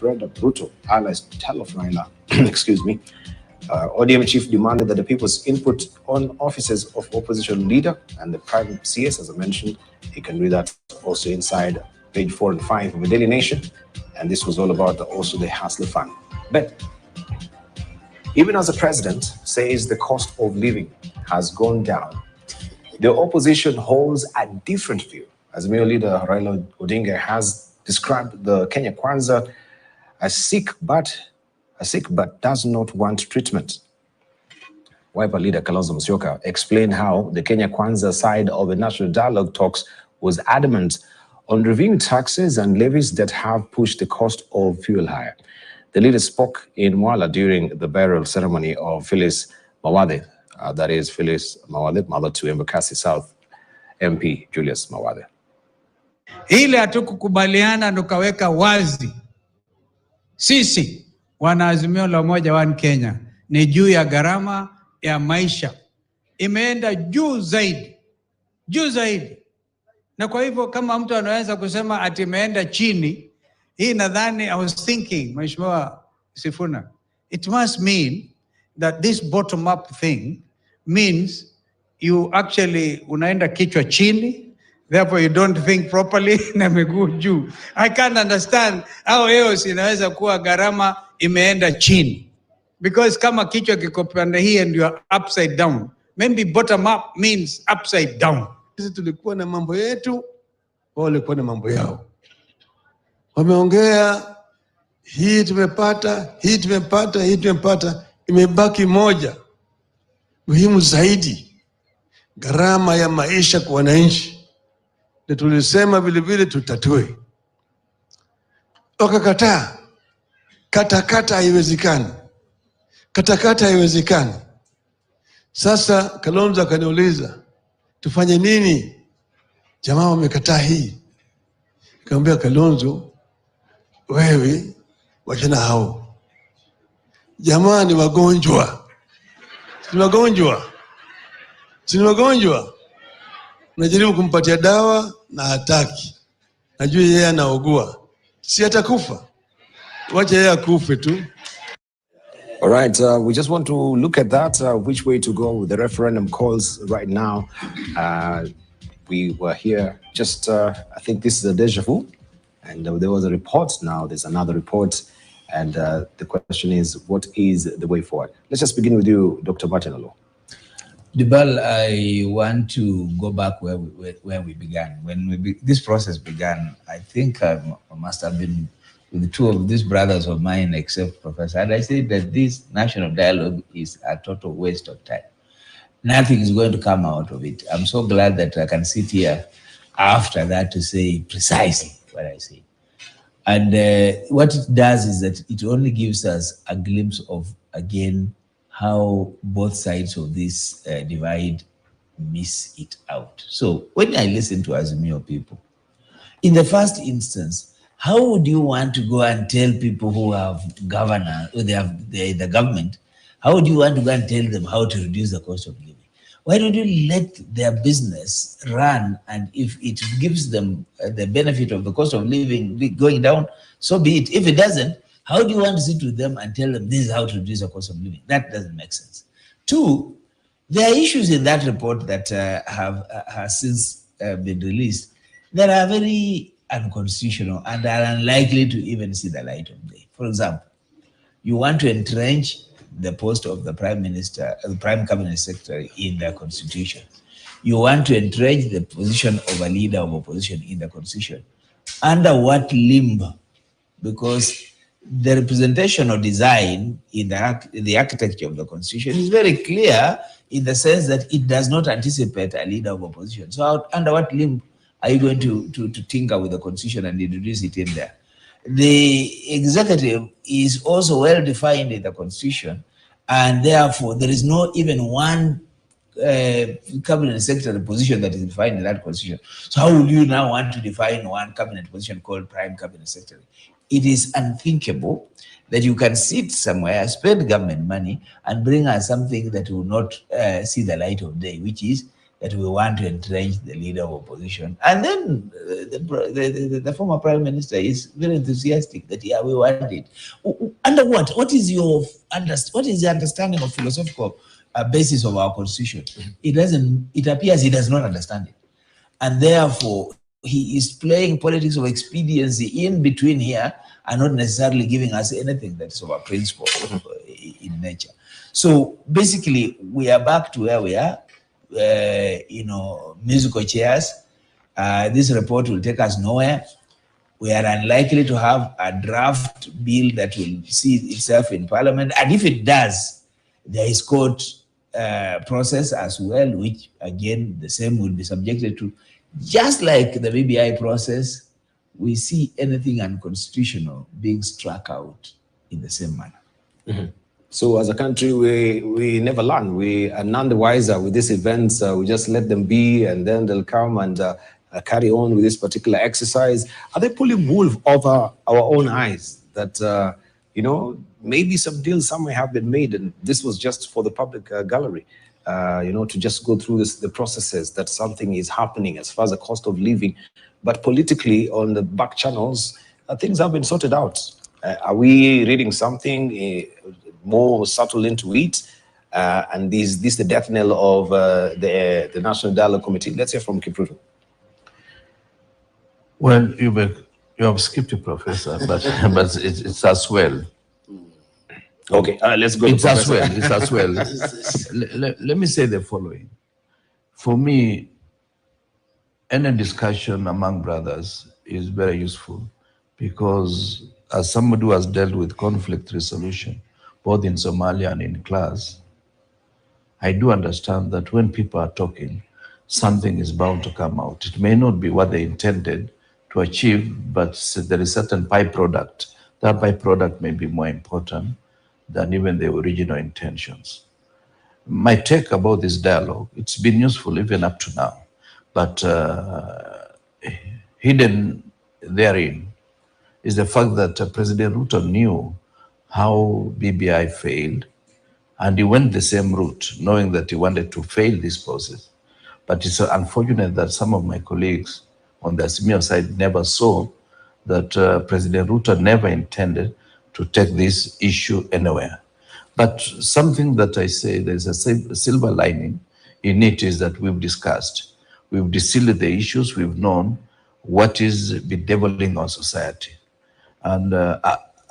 referendum. Ruto, allies tell of Raila, excuse me, ODM chief demanded that the people's input on offices of opposition leader and the private CS, as I mentioned. You can read that also inside page 4 and 5 of the Daily Nation. And this was all about also the Hustler Fund. But even as the president says the cost of living has gone down, the opposition holds a different view. As Mayor leader Raila Odinga has described the Kenya Kwanza as sick but does not want treatment. Wiper leader Kalonzo Musyoka explained how the Kenya Kwanza side of the national dialogue talks was adamant on reviewing taxes and levies that have pushed the cost of fuel higher. The leader spoke in Mwala during the burial ceremony of Phyllis Mawathe, that is Phyllis Mawathe, mother to Embakasi South MP Julius Mawathe. Ile hatukukubaliana tukaweka wazi. Sisi wanaazimio la Umoja One Kenya ni juu ya gharama ya maisha. Imeenda juu zaidi. Juu zaidi. Na kwa hivyo kama mtu anaweza kusema ati imeenda chini, hii nadhani I was thinking, Mheshimiwa Sifuna, it must mean that this bottom up thing means you actually unaenda kichwa chini, therefore you don't think properly na miguu juu. I can't understand how else inaweza kuwa gharama imeenda chini. Because kama kichwa kiko pande hii and you are upside down, maybe bottom up means upside down. Sisi tulikuwa na mambo yetu, wao walikuwa na mambo yao. Wameongea, hii tumepata, hii tumepata, hii tumepata, imebaki moja. Muhimu zaidi, gharama ya maisha kwa wananchi. Na tulisema vile vile tutatue. Wakakataa. Kata haiwezekani. Kata haiwezekani. Sasa Kalonzo akaniuliza, tufanye nini? Jamaa wamekataa hii. Nikamwambia Kalonzo, wewe wachana hao. Jamaa ni wagonjwa. Si wagonjwa. Unajaribu kumpatia dawa na hataki. Najua yeye anaugua. Si atakufa. Wacha yeye akufe tu. All right, we just want to look at that, which way to go with the referendum calls right now. We were here just, I think this is a deja vu, and there was a report, now there's another report, and the question is, what is the way forward? Let's just begin with you, Dr. Martinolo. Dibal, I want to go back where we began. When this process began, I think I must have been with the two of these brothers of mine, except Professor, and I said that this national dialogue is a total waste of time. Nothing is going to come out of it. I'm so glad that I can sit here after that to say precisely what I say. And what it does is that it only gives us a glimpse of, again, how both sides of this divide miss it out. So when I listen to Azimio people, in the first instance, how would you want to go and tell people who have governor, or they have the government, how would you want to go and tell them how to reduce the cost of living? Why don't you let their business run, and if it gives them the benefit of the cost of living going down, so be it. If it doesn't, how do you want to sit with them and tell them this is how to reduce the cost of living? That doesn't make sense. Two, there are issues in that report that have since been released that are very unconstitutional and are unlikely to even see the light of day. For example, you want to entrench the post of the Prime Minister, the Prime Cabinet Secretary in the Constitution. You want to entrench the position of a leader of opposition in the Constitution. Under what limb? Because the representation or design in the architecture of the Constitution is very clear in the sense that it does not anticipate a leader of opposition. So under what limb are you going to tinker with the Constitution and introduce it in there? The executive is also well defined in the Constitution, and therefore there is not even one cabinet secretary position that is defined in that Constitution. So how would you now want to define one cabinet position called Prime Cabinet Secretary? It is unthinkable that you can sit somewhere, spend government money, and bring us something that will not see the light of day, which is that we want to entrench the leader of opposition. And then the former prime minister is very enthusiastic that, yeah, we want it. Under what? What is the understanding of philosophical basis of our constitution? It appears he does not understand it. And therefore, he is playing politics of expediency in between here and not necessarily giving us anything that is of a principle in nature. So basically, we are back to where we are, musical chairs. This report will take us nowhere. We are unlikely to have a draft bill that will see itself in Parliament. And if it does, there is court process as well, which again, the same will be subjected to. Just like the BBI process, we see anything unconstitutional being struck out in the same manner. Mm-hmm. So as a country, we never learn. We are none the wiser with these events. We just let them be, and then they'll come and carry on with this particular exercise. Are they pulling wool over our own eyes that, maybe some deals somewhere have been made, and this was just for the public gallery? To just go through the processes, that something is happening as far as the cost of living. But politically, on the back channels, things have been sorted out. Are we reading something more subtle into it? And is this the death knell of the National Dialogue Committee? Let's hear from Kipruto. Well, you have skipped it, Professor, but it's as well. Okay, let's go. It's as well. It's as well. Let me say the following. For me, any discussion among brothers is very useful because as somebody who has dealt with conflict resolution, both in Somalia and in class, I do understand that when people are talking, something is bound to come out. It may not be what they intended to achieve, but there is certain byproduct. That byproduct may be more important than even the original intentions. My take about this dialogue, it's been useful even up to now, but hidden therein is the fact that President Ruto knew how BBI failed, and he went the same route, knowing that he wanted to fail this process. But it's unfortunate that some of my colleagues on the Azimio side never saw that President Ruto never intended to take this issue anywhere. But something that I say, there's a silver lining in it is that we've discussed. We've distilled the issues, we've known what is bedeviling our society. And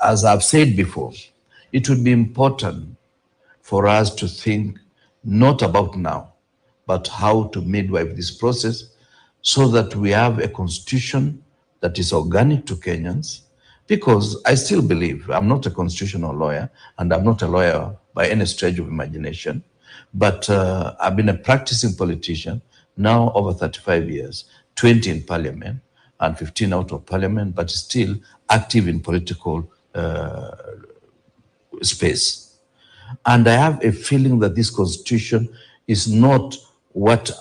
as I've said before, it would be important for us to think not about now, but how to midwife this process so that we have a constitution that is organic to Kenyans. Because I still believe, I'm not a constitutional lawyer, and I'm not a lawyer by any stretch of imagination, but I've been a practicing politician now over 35 years, 20 in parliament and 15 out of parliament, but still active in political space. And I have a feeling that this constitution is not what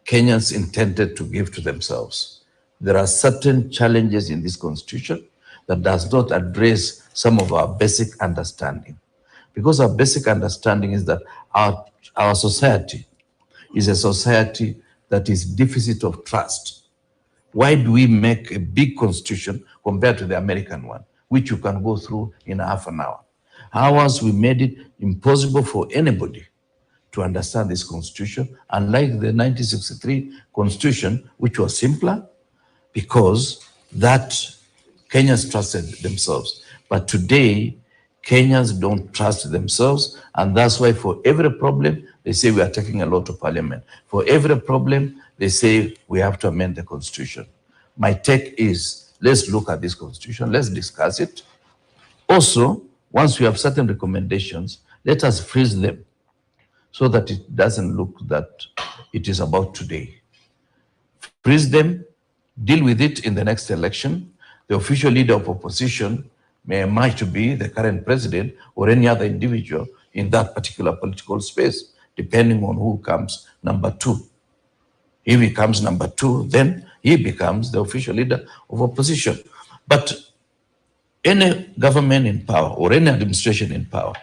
Kenyans intended to give to themselves. There are certain challenges in this constitution that does not address some of our basic understanding. Because our basic understanding is that our society is a society that is deficit of trust. Why do we make a big constitution compared to the American one, which you can go through in half an hour? Ours, we made it impossible for anybody to understand this constitution, unlike the 1963 constitution, which was simpler, because that Kenyans trusted themselves. But today, Kenyans don't trust themselves, and that's why for every problem, they say we are taking a lot to parliament. For every problem, they say we have to amend the constitution. My take is, let's look at this constitution, let's discuss it. Also, once we have certain recommendations, let us freeze them so that it doesn't look that it is about today. Freeze them, deal with it in the next election. The official leader of opposition may emerge to be the current president or any other individual in that particular political space, depending on who comes number two. If he comes number two, then he becomes the official leader of opposition. But any government in power or any administration in power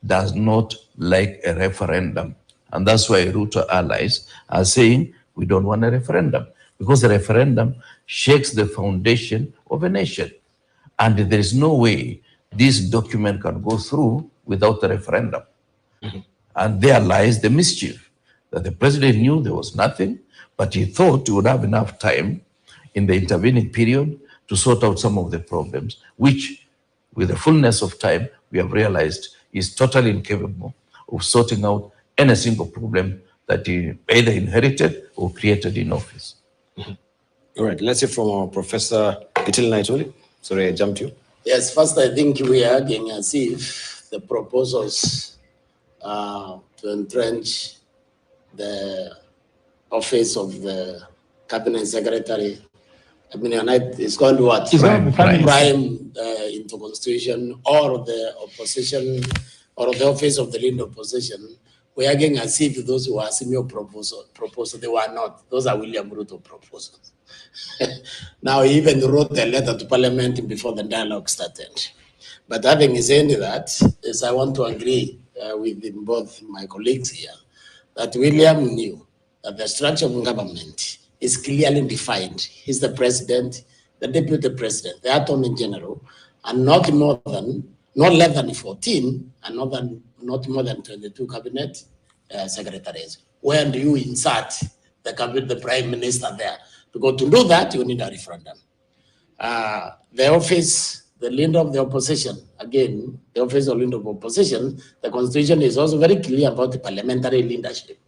does not like a referendum. And that's why Ruto allies are saying we don't want a referendum, because a referendum shakes the foundation of a nation. And there is no way this document can go through without a referendum. And there lies the mischief, that the president knew there was nothing, but he thought he would have enough time in the intervening period to sort out some of the problems, which, with the fullness of time, we have realized is totally incapable of sorting out any single problem that he either inherited or created in office. All right, let's hear from Professor Itil Naitoli. Sorry, I jumped you. Yes, first I think we are arguing as if the proposals to entrench the office of the cabinet secretary, I mean, it's going to what? Prime into constitution, or the opposition, or the office of the lead opposition. We are arguing as if those who are senior proposal, they were not. Those are William Ruto proposals. Now, he even wrote a letter to Parliament before the dialogue started. But having said that, is I want to agree with both my colleagues here that William knew that the structure of government is clearly defined. He's the president, the deputy president, the attorney general, and not less than 14, and not more than 22 cabinet secretaries. Where do you insert the prime minister there? Because to do that, you need a referendum. The office, the leader of the opposition, again, the office of leader of opposition, the constitution is also very clear about the parliamentary leadership.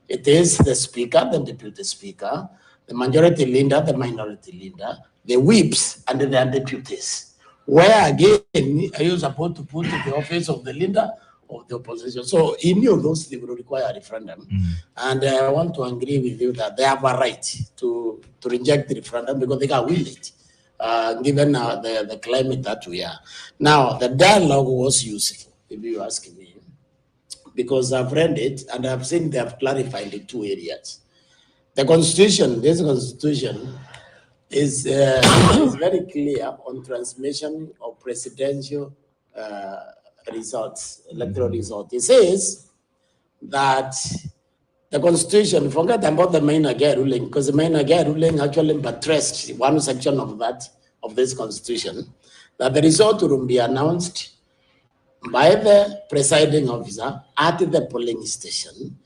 It is the speaker, the deputy speaker, the majority leader, the minority leader, the whips, and the deputies. Where again are you supposed to put the office of the leader of the opposition? So he knew those things will require a referendum. And I want to agree with you that they have a right to reject the referendum because they can will it, given the climate that we are. Now, the dialogue was useful, if you ask me, because I've read it and I've seen they have clarified the two areas. The constitution, this constitution is very clear on transmission of presidential results, electoral results. It says that the constitution, forget about the main Agay ruling, because the main Agay ruling actually buttressed one section of this constitution, that the result will be announced by the presiding officer at the polling station,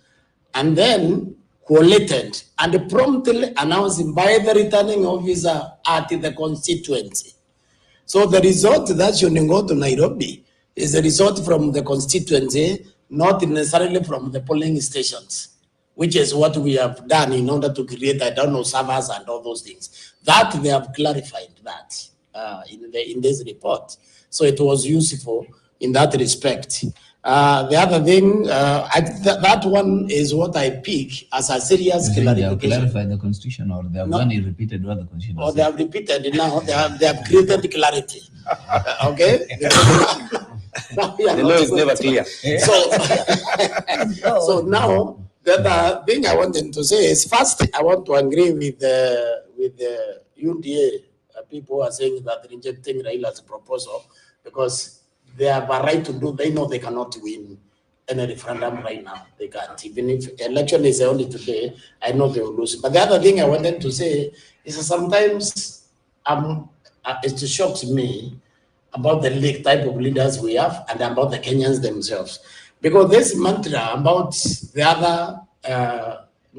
and then collated and promptly announced by the returning officer at the constituency. So the result that you go to Nairobi is a result from the constituency, not necessarily from the polling stations, which is what we have done in order to create, servers and all those things. That they have clarified that in this report. So it was useful in that respect. The other thing, that one is what I pick as a serious clarification. They have clarified the constitution, or they have only repeated what the constitution says? Or they have repeated now, they have created clarity. Okay? The law is never clear. So now, the thing I wanted to say is, first, I want to agree with the UDA people who are saying that rejecting Raila's proposal, because they have a right to do, they know they cannot win any referendum right now. They can't. Even if election is only today, I know they will lose. But the other thing I wanted to say is that sometimes it shocks me about the type of leaders we have and about the Kenyans themselves. Because this mantra about the other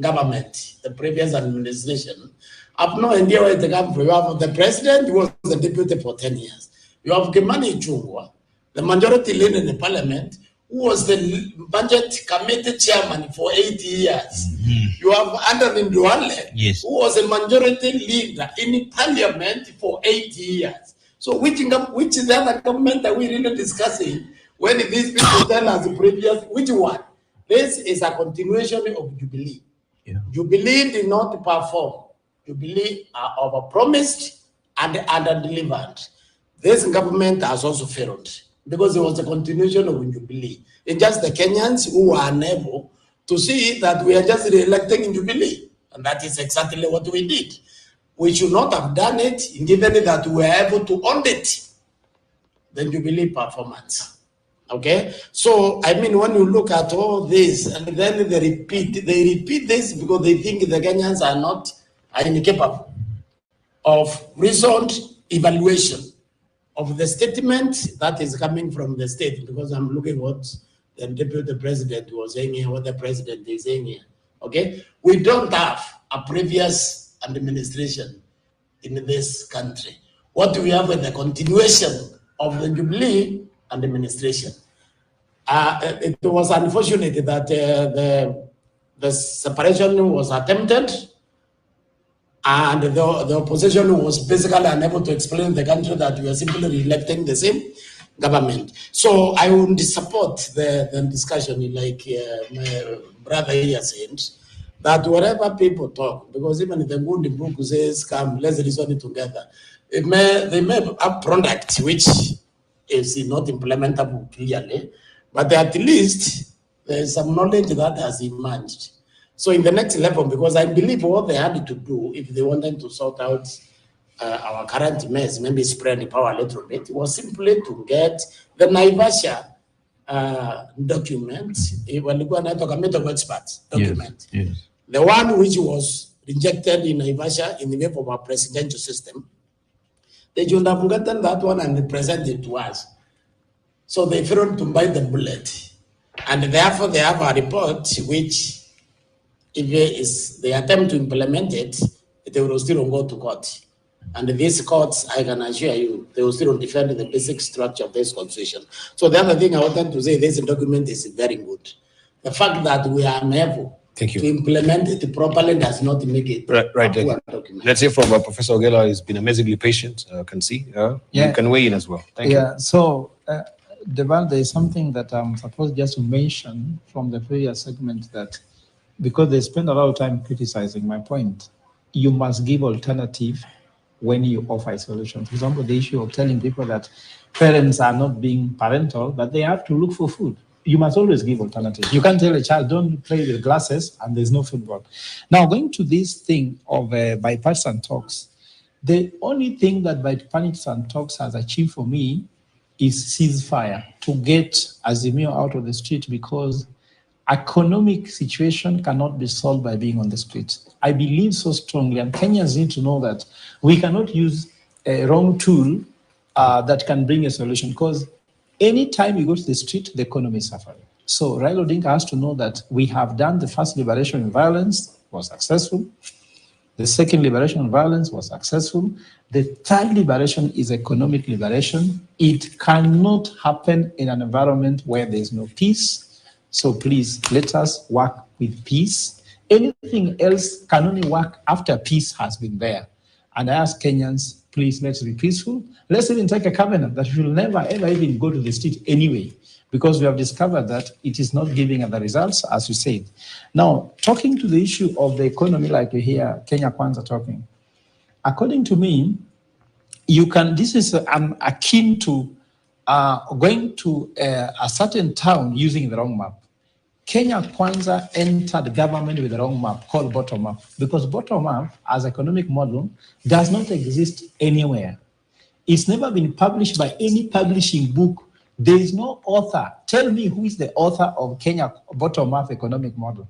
government, the previous administration, I have no idea where they come from. You have the president who was the deputy for 10 years. You have Kimani Ichung'wah, the majority leader in the parliament, who was the budget committee chairman for 8 years. You have Anthony Nduale, who was a majority leader in parliament for 8 years. So which the other government are we really discussing when these people tell us the previous, which one? This is a continuation of Jubilee. Jubilee did not perform. Jubilee are overpromised and under-delivered. This government has also failed because it was a continuation of Jubilee. It's just the Kenyans who are unable to see that we are just re-electing in Jubilee. And that is exactly what we did. We should not have done it, given that we were able to audit the Jubilee performance. Okay, so I mean, when you look at all this, and then they repeat this because they think the Kenyans are incapable of reasoned evaluation of the statement that is coming from the state. Because I'm looking what the deputy president was saying here, what the president is saying here. Okay, we don't have a previous administration in this country. What we have is the continuation of the Jubilee administration. It was unfortunate that the separation was attempted, and the opposition was basically unable to explain to the country that we are simply re-electing the same government. So I would support the discussion, like my brother here said, that whatever people talk, because even the good book says, come, let's reason it together. They may have a product which is not implementable clearly, but at least there's some knowledge that has emerged. So in the next level, because I believe what they had to do, if they wanted to sort out our current mess, maybe spread the power a little bit, was simply to get the Naivasha document, committee of experts document. Yes. The one which was rejected in Naivasha in the way of our presidential system. They should have gotten that one and presented it to us. So they failed to bite the bullet. And therefore they have a report which, if they attempt to implement it, they will still go to court. And these courts, I can assure you, they will still defend the basic structure of this constitution. So the other thing I wanted to say, this document is very good. The fact that we are unable to implement it properly does not make it right. Document. Let's hear from Professor Ogela. He's been amazingly patient. Can see. You can weigh in as well. Thank you. Yeah. So, Deval, there is something that I'm supposed just to mention from the previous segment, that because they spend a lot of time criticizing my point, you must give alternative when you offer a solution. For example, the issue of telling people that parents are not being parental, but they have to look for food. You must always give alternatives. You can't tell a child, don't play with glasses and there's no football. Now, going to this thing of bipartisan talks, the only thing that bipartisan talks has achieved for me is ceasefire, to get Azimio out of the street, because economic situation cannot be solved by being on the street. I believe so strongly, and Kenyans need to know that we cannot use a wrong tool that can bring a solution, because anytime you go to the street, the economy is suffering. So Raila Odinga has to know that we have done the first liberation in violence, was successful. The second liberation in violence was successful. The third liberation is economic liberation. It cannot happen in an environment where there is no peace. So please, let us work with peace. Anything else can only work after peace has been there. And I ask Kenyans, please, let's be peaceful. Let's even take a covenant that we will never, ever even go to the street anyway, because we have discovered that it is not giving the results, as you said. Now, talking to the issue of the economy, like you hear Kenya Kwanza talking, according to me, you can, this is, I'm akin to going to a certain town using the wrong map. Kenya Kwanza entered government with the wrong map called bottom up, because bottom up as economic model does not exist anywhere. It's never been published by any publishing book. There is no author. Tell me who is the author of Kenya bottom up economic model.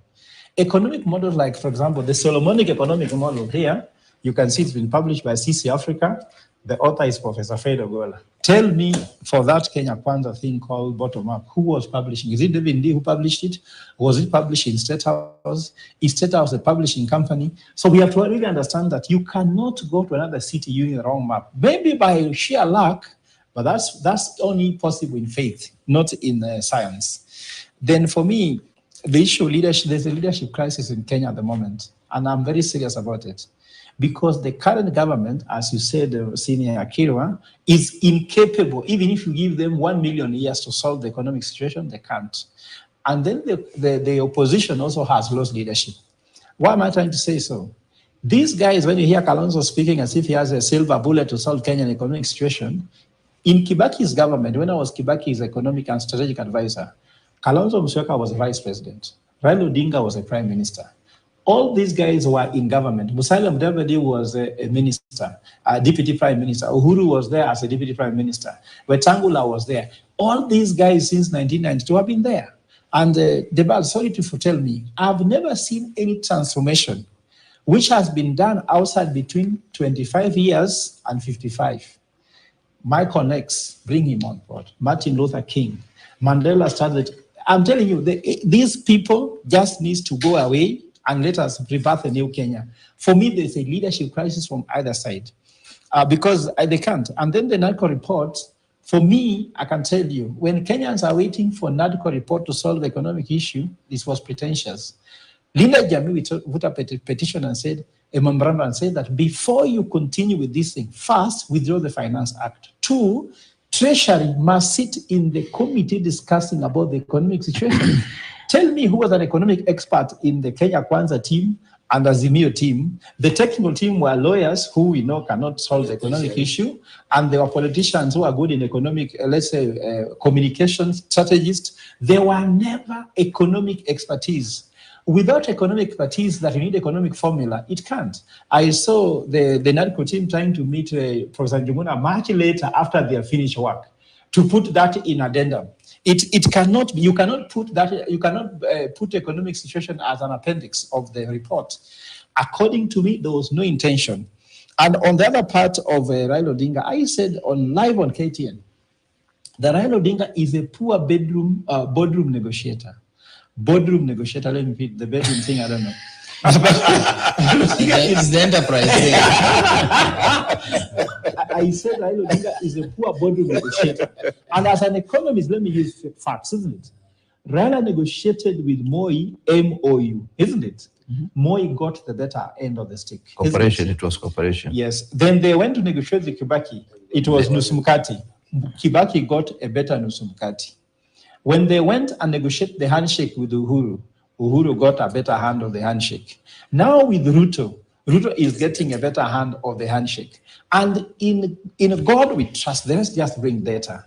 Economic models like, for example, the Solomonic economic model here, you can see it's been published by CC Africa. The author is Professor Fred Ogola. Tell me, for that Kenya Kwanza thing called bottom up, who was publishing? Is it David D who published it? Was it published in State House? Is State House a publishing company? So we have to really understand that you cannot go to another city using the wrong map. Maybe by sheer luck, but that's only possible in faith, not in science. Then for me, the issue of leadership, there's a leadership crisis in Kenya at the moment, and I'm very serious about it. Because the current government, as you said, Senior Akirwa, is incapable. Even if you give them 1 million years to solve the economic situation, they can't. And then the opposition also has lost leadership. Why am I trying to say so? These guys, when you hear Kalonzo speaking as if he has a silver bullet to solve Kenyan economic situation, in Kibaki's government, when I was Kibaki's economic and strategic advisor, Kalonzo Musyoka was a vice president. Raila Odinga was a prime minister. All these guys were in government. Musalia Mudavadi was a minister, a deputy prime minister. Uhuru was there as a deputy prime minister. Wetangula was there. All these guys since 1992 have been there. And Debal, sorry to tell me, I've never seen any transformation which has been done outside between 25 years and 55. Michael X, bring him on board. Martin Luther King, Mandela started. I'm telling you, these people just need to go away and let us rebirth a new Kenya. For me, there's a leadership crisis from either side because they can't. And then the NADCO report, for me, I can tell you, when Kenyans are waiting for NADCO report to solve the economic issue, this was pretentious. Linda Jami put up a petition and said, a memorandum and said that before you continue with this thing, first, withdraw the Finance Act. 2, Treasury must sit in the committee discussing about the economic situation. Tell me who was an economic expert in the Kenya Kwanza team and Azimio team. The technical team were lawyers who we know cannot solve the economic issue, and there were politicians who are good in economic, communication strategists. There were never economic expertise. Without economic expertise that you need economic formula, it can't. I saw the NADCO team trying to meet Professor Njuguna much later after they finished work to put that in addendum. It cannot, you cannot put that, you cannot put economic situation as an appendix of the report. According to me, there was no intention. And on the other part of Raila Odinga, I said live on KTN, that Raila Odinga is a poor boardroom negotiator. Boardroom negotiator, let me repeat the bedroom thing, I don't know. It's the enterprise thing. I said Raila Odinga is a poor boardroom negotiator. And as an economist, let me use facts, isn't it? Raila negotiated with Moi, MOU, isn't it? Mm-hmm. Moi got the better end of the stick. Cooperation, it was cooperation. Yes. Then they went to negotiate with Kibaki. It was Nusumkati. Kibaki got a better Nusumkati. When they went and negotiated the handshake with Uhuru, Uhuru got a better hand of the handshake. Now with Ruto, Ruto is getting a better hand of the handshake. And in God we trust. Let's just bring data.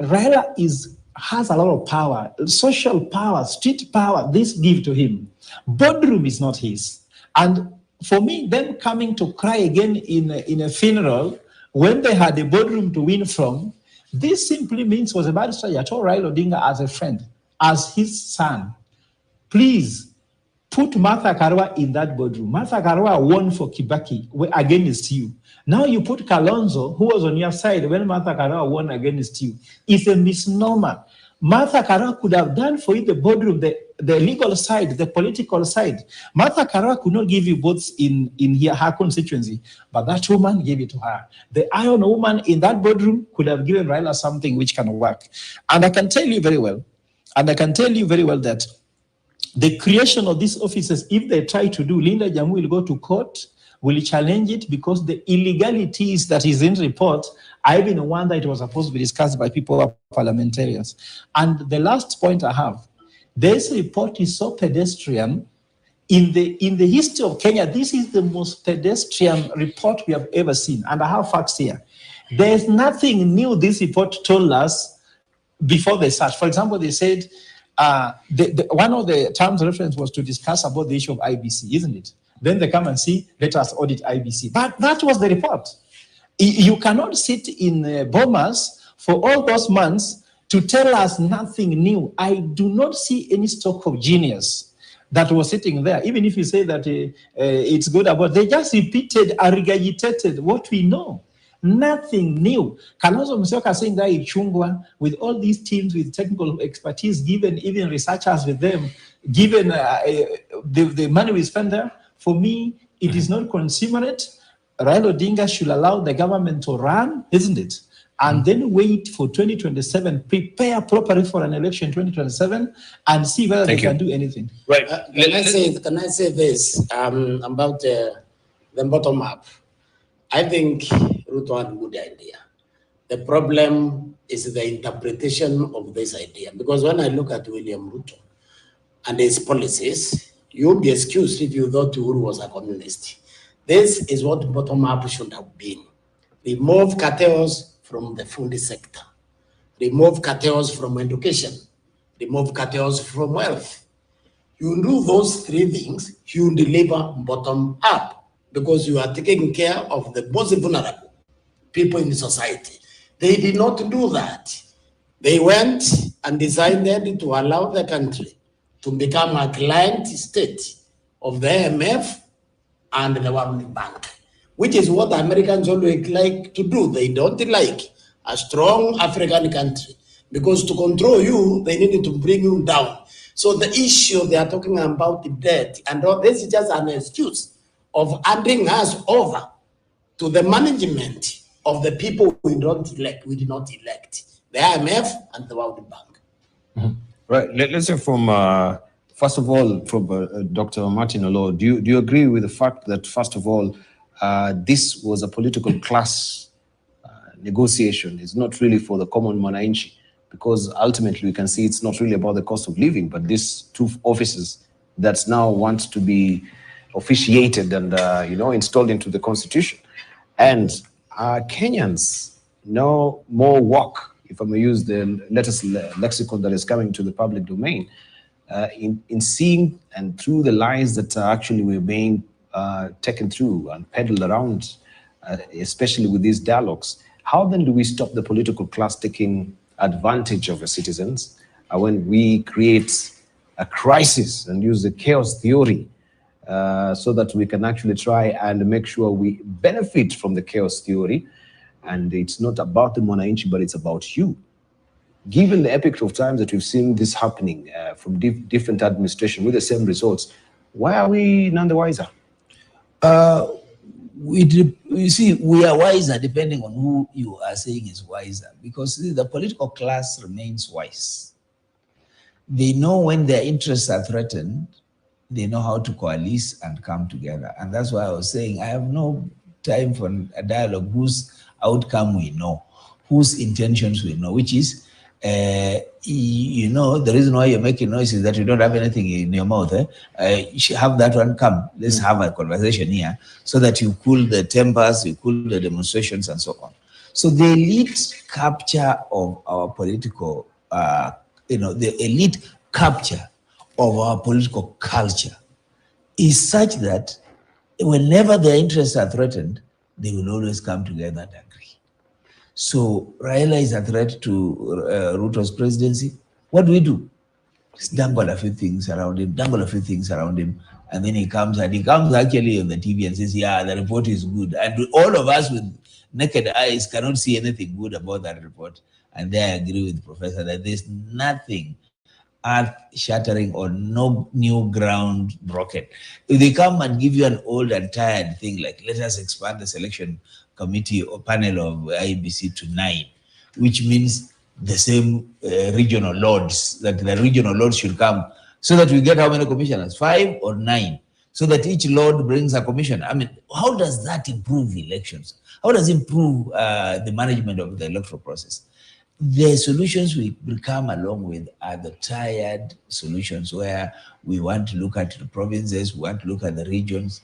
Raila has a lot of power, social power, street power. This give to him. Boardroom is not his. And for me, them coming to cry again in a funeral when they had a boardroom to win from, this simply means was a bad strategy. I told Raila Odinga as a friend, as his son, please put Martha Karua in that boardroom. Martha Karua won for Kibaki against you. Now you put Kalonzo, who was on your side when Martha Karua won against you. It's a misnomer. Martha Karua could have done for you the boardroom, the legal side, the political side. Martha Karua could not give you votes in her constituency, but that woman gave it to her. The iron woman in that boardroom could have given Raila something which can work. And I can tell you very well, that the creation of these offices, if they try to do, Linda Jamu will go to court, will challenge it because the illegalities that is in the report, I even wonder it was supposed to be discussed by people who are parliamentarians. And the last point I have, this report is so pedestrian. In the history of Kenya, this is the most pedestrian report we have ever seen. And I have facts here. There's nothing new this report told us before the search. For example, they said, one of the terms of reference was to discuss about the issue of IBC, isn't it? Then they come and see, let us audit IBC. But that was the report. You cannot sit in Bomas for all those months to tell us nothing new. I do not see any stock of genius that was sitting there. Even if you say that it's good about, they just repeated, regurgitated what we know. Nothing new. Kalonzo Musyoka saying that Ichungwa, with all these teams with technical expertise, given even researchers with them, given the money we spend there, for me, it is not consummate. Raila Odinga should allow the government to run, isn't it? And then wait for 2027, prepare properly for an election in 2027, and see whether they can do anything. Right. Can I say this about the bottom up? I think Ruto had a good idea. The problem is the interpretation of this idea. Because when I look at William Ruto and his policies, you'll be excused if you thought Uhuru was a communist. This is what bottom up should have been. Remove cartels from the food sector. Remove cartels from education. Remove cartels from wealth. You do those three things, you deliver bottom up because you are taking care of the most vulnerable people in society. They did not do that. They went and decided to allow the country to become a client state of the IMF and the World Bank, which is what the Americans always like to do. They don't like a strong African country, because to control you, they needed to bring you down. So the issue they are talking about, the debt, and all this is just an excuse of handing us over to the management of the people we did not elect, the IMF and the World Bank. Right. Let's hear from, first of all, from Dr. Martin Olo. Do you agree with the fact that, first of all, this was a political class negotiation? It's not really for the common mwananchi, because ultimately we can see it's not really about the cost of living, but these two offices that now want to be officiated and installed into the constitution. And Kenyans know more work, if I may use the latest lexicon that is coming to the public domain, in seeing and through the lies that actually were being taken through and peddled around, especially with these dialogues. How then do we stop the political class taking advantage of the citizens when we create a crisis and use the chaos theory so that we can actually try and make sure we benefit from the chaos theory? And it's not about the mwananchi, but it's about you. Given the epic of times that we've seen this happening from different administration with the same results, why are we none the wiser? You see, we are wiser depending on who you are saying is wiser, because the political class remains wise. They know when their interests are threatened, they know how to coalesce and come together. And that's why I was saying I have no time for a dialogue whose outcome we know, whose intentions we know, which is, the reason why you're making noise is that you don't have anything in your mouth. You should have that one come. Let's have a conversation here so that you cool the tempers, you cool the demonstrations and so on. So the elite capture of our political, the elite capture of our political culture is such that whenever their interests are threatened, they will always come together and agree. So Raila is a threat to Ruto's presidency. What do? Just dangle a few things around him, and then he comes actually on the TV and says, yeah, the report is good. And all of us with naked eyes cannot see anything good about that report. And there I agree with the professor that there's nothing earth-shattering or no new ground broken. If they come and give you an old and tired thing like, let us expand the selection committee or panel of IBC to 9, which means the same regional lords, that the regional lords should come, so that we get how many commissioners, 5 or 9, so that each lord brings a commissioner. I mean, how does that improve elections? How does it improve the management of the electoral process? The solutions we will come along with are the tired solutions where we want to look at the provinces, we want to look at the regions.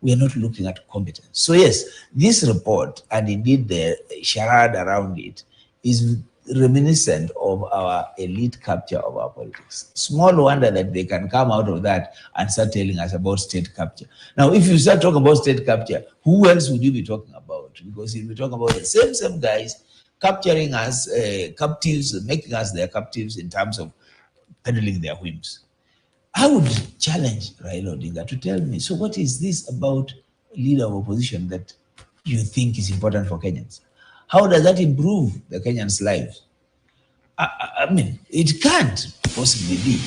We are not looking at competence. So yes, this report, and indeed the charade around it, is reminiscent of our elite capture of our politics. Small wonder that they can come out of that and start telling us about state capture. Now, if you start talking about state capture, who else would you be talking about? Because you'll be talking about the same guys capturing us captives, making us their captives in terms of peddling their whims. I would challenge Raila Odinga to tell me, so what is this about leader of opposition that you think is important for Kenyans? How does that improve the Kenyans' lives? I mean, it can't possibly be.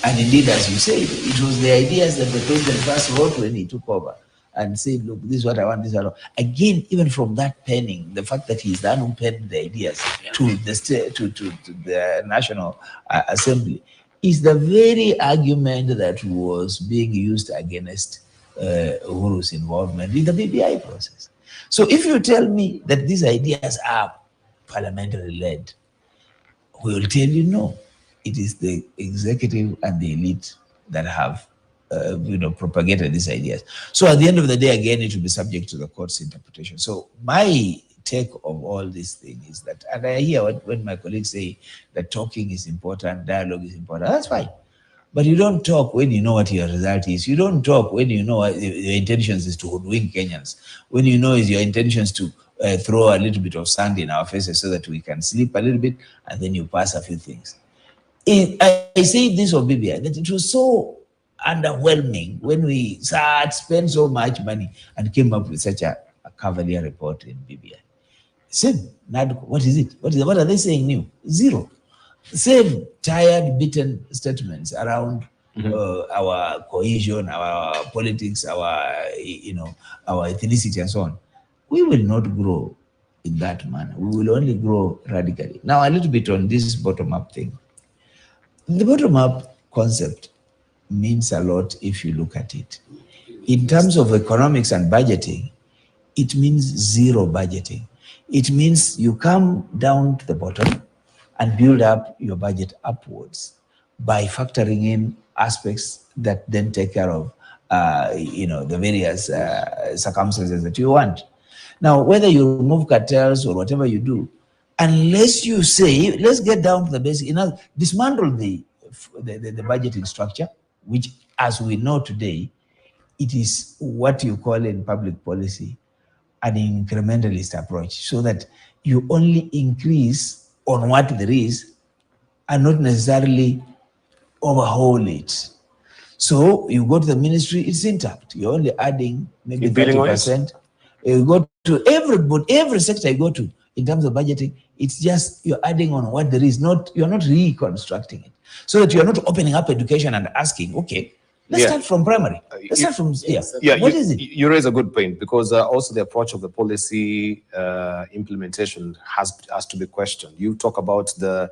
And indeed, as you say, it was the ideas that the president first wrote when he took over and said, look, this is what I want, this is what I want. Again, even from that penning, the fact that he's the one who penned the ideas to the National Assembly, is the very argument that was being used against Uhuru's involvement in the BBI process. So if you tell me that these ideas are parliamentary led, we will tell you no. It is the executive and the elite that have propagated these ideas. So at the end of the day, again, it will be subject to the court's interpretation. So my take of all these things is that, and I hear when my colleagues say that talking is important, dialogue is important, that's fine. But you don't talk when you know what your result is. You don't talk when you know what your intentions is to hoodwink Kenyans. When you know is your intentions to throw a little bit of sand in our faces so that we can sleep a little bit, and then you pass a few things. I say this of BBI, that it was so underwhelming when we spent so much money and came up with such a cavalier report in BBI. Same, what is it? What are they saying new? Zero. Same tired, beaten statements around our cohesion, our politics, our ethnicity and so on. We will not grow in that manner. We will only grow radically. Now, a little bit on this bottom-up thing. The bottom-up concept means a lot if you look at it. In terms of economics and budgeting, it means zero budgeting. It means you come down to the bottom and build up your budget upwards by factoring in aspects that then take care of the various circumstances that you want. Now, whether you remove cartels or whatever you do, unless you say, let's get down to the basic, dismantle the budgeting structure, which, as we know today, it is what you call in public policy an incrementalist approach, so that you only increase on what there is and not necessarily overhaul it. So you go to the ministry, it's intact. You're only adding maybe 30%. You go to every sector you go to in terms of budgeting, it's just you're adding on what there is, you're not reconstructing it. So that you're not opening up education and asking, okay, let's start from primary. Let's start from, what is it? You raise a good point, because also the approach of the policy implementation has to be questioned. You talk about the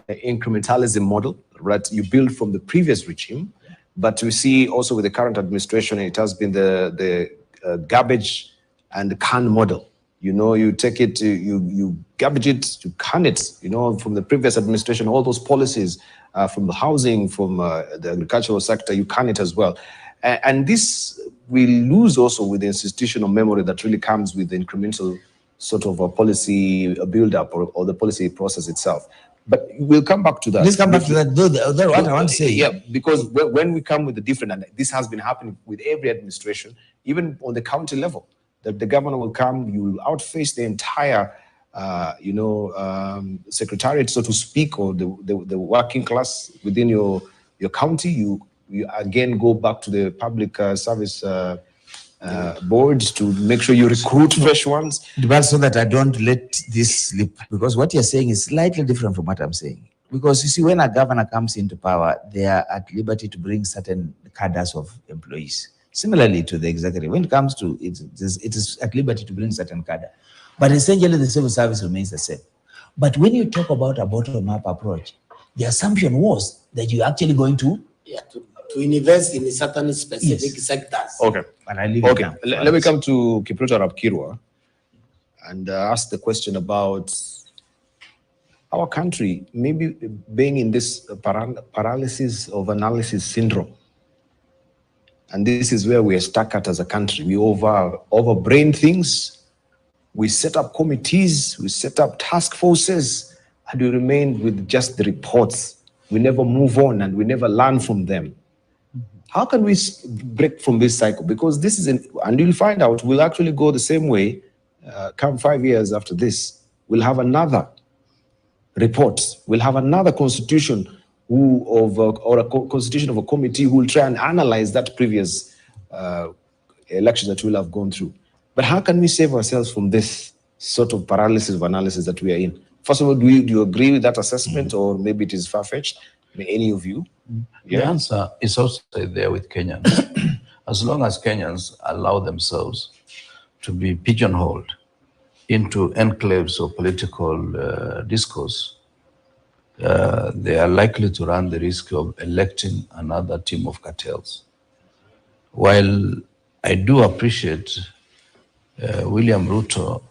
incrementalism model, right? You build from the previous regime, but we see also with the current administration, it has been the garbage and the can model. You take it, you garbage it, you can it, from the previous administration, all those policies, from the housing, from the agricultural sector, you can it as well. And this we lose also with the institutional memory that really comes with the incremental sort of a policy build-up or the policy process itself. But we'll come back to that. Let's come back to that, though, what I want to say. Yeah, because when we come with the different, and this has been happening with every administration, even on the county level, that the governor will come, you will outface the entire, secretariat, so to speak, or the working class within your county. You again go back to the public service boards to make sure you recruit fresh ones. But so that I don't let this slip, because what you're saying is slightly different from what I'm saying. Because you see, when a governor comes into power, they are at liberty to bring certain cadres of employees. Similarly to the executive, when it comes to it is at liberty to bring certain cadre. But essentially the civil service remains the same. But when you talk about a bottom-up approach, the assumption was that you're actually going to invest in certain specific sectors. Okay. And I leave it now. Let me come to Kipruto Rapkirwa and ask the question about our country maybe being in this paralysis of analysis syndrome. And this is where we are stuck at as a country. We overbrain things. We set up committees, we set up task forces, and we remain with just the reports. We never move on and we never learn from them. How can we break from this cycle? Because this is, and you'll find out, we'll actually go the same way. Come 5 years after this, we'll have another report. We'll have another constitution or a constitution of a committee who will try and analyze that previous election that we'll have gone through. But how can we save ourselves from this sort of paralysis of analysis that we are in? First of all, do you agree with that assessment, or maybe it is far-fetched? Any of you? Yeah. The answer is also there with Kenyans. As long as Kenyans allow themselves to be pigeonholed into enclaves of political discourse, they are likely to run the risk of electing another team of cartels. While I do appreciate William Ruto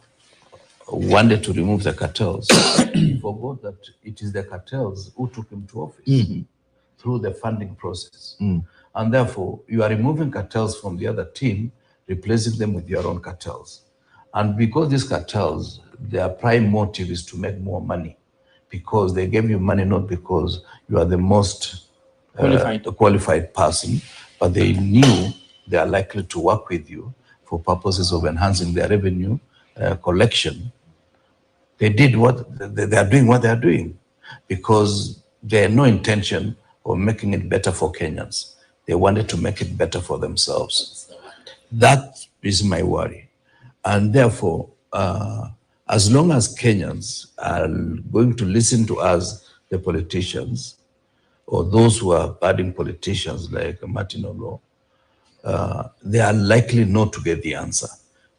wanted to remove the cartels, he forgot that it is the cartels who took him to office through the funding process. And therefore, you are removing cartels from the other team, replacing them with your own cartels. And because these cartels, their prime motive is to make more money, because they gave you money not because you are the most qualified person, but they knew they are likely to work with you for purposes of enhancing their revenue collection, they did what they are doing, what they are doing, because they had no intention of making it better for Kenyans. They wanted to make it better for themselves. That is my worry. And therefore, as long as Kenyans are going to listen to us, the politicians, or those who are budding politicians like Martin Olo, they are likely not to get the answer,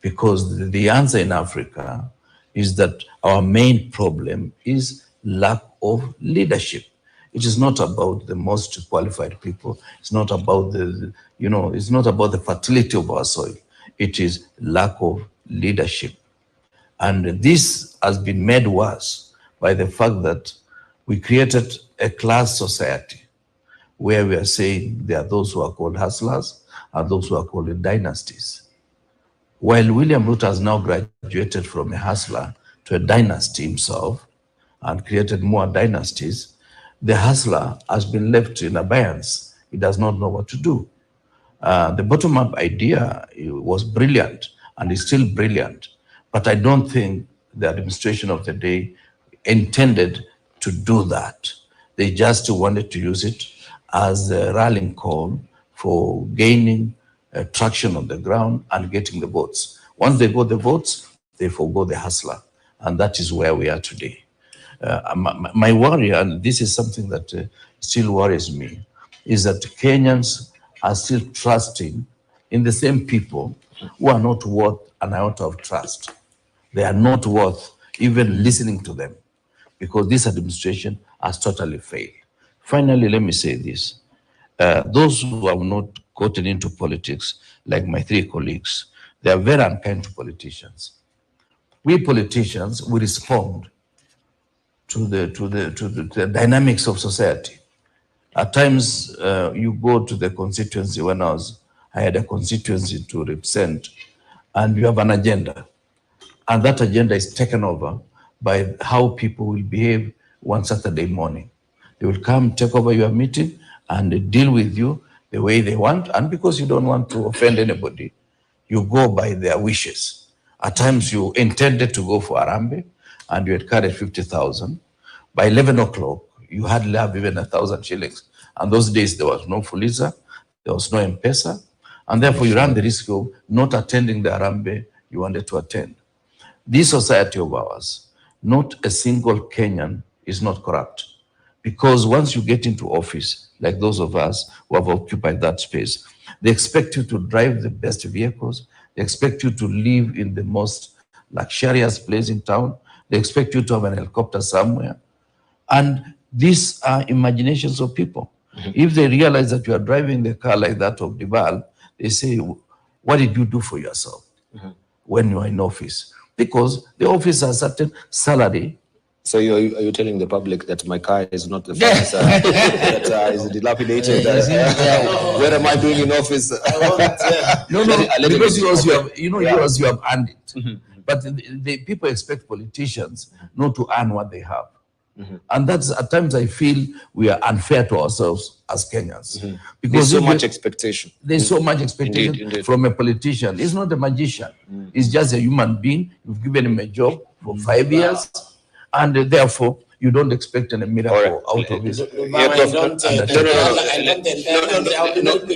because the answer in Africa is that our main problem is lack of leadership. It is not about the most qualified people. It's not about it's not about the fertility of our soil. It is lack of leadership. And this has been made worse by the fact that we created a class society where we are saying there are those who are called hustlers and those who are called dynasties. While William Ruto has now graduated from a hustler to a dynasty himself and created more dynasties, the hustler has been left in abeyance. He does not know what to do. The bottom-up idea was brilliant and is still brilliant, but I don't think the administration of the day intended to do that. They just wanted to use it as a rallying call for gaining traction on the ground and getting the votes. Once they got the votes, they forgo the hustler, and that is where we are today. My worry, and this is something that still worries me, is that Kenyans are still trusting in the same people who are not worth an iota of trust. They are not worth even listening to them, because this administration has totally failed. Finally, let me say this. Those who have not gotten into politics, like my three colleagues, they are very unkind to politicians. We politicians, we respond to the dynamics of society. At times, you go to the constituency. When I had a constituency to represent, and you have an agenda, and that agenda is taken over by how people will behave one Saturday morning. They will come, take over your meeting, and deal with you the way they want, and because you don't want to offend anybody, you go by their wishes. At times, you intended to go for Arambe, and you had carried 50,000. By 11 o'clock, you hardly have even 1,000 shillings. And those days, there was no Fuliza, there was no M-Pesa, and therefore you ran the risk of not attending the Arambe you wanted to attend. This society of ours, not a single Kenyan is not corrupt. Because once you get into office, like those of us who have occupied that space, they expect you to drive the best vehicles, they expect you to live in the most luxurious place in town, they expect you to have an helicopter somewhere. And these are imaginations of people. If they realize that you are driving the car like that of Dibal, they say, what did you do for yourself when you are in office? Because the office has a certain salary. So are you telling the public that my car is not the finest, that is dilapidated? What am I doing in office? No, because you have earned it. But the people expect politicians not to earn what they have. And that's, at times I feel we are unfair to ourselves as Kenyans. Because there's so much expectation. There's so much expectation indeed. From a politician. He's not a magician. He's just a human being. You've given him a job for 5 years, and therefore you don't expect any miracle out of it.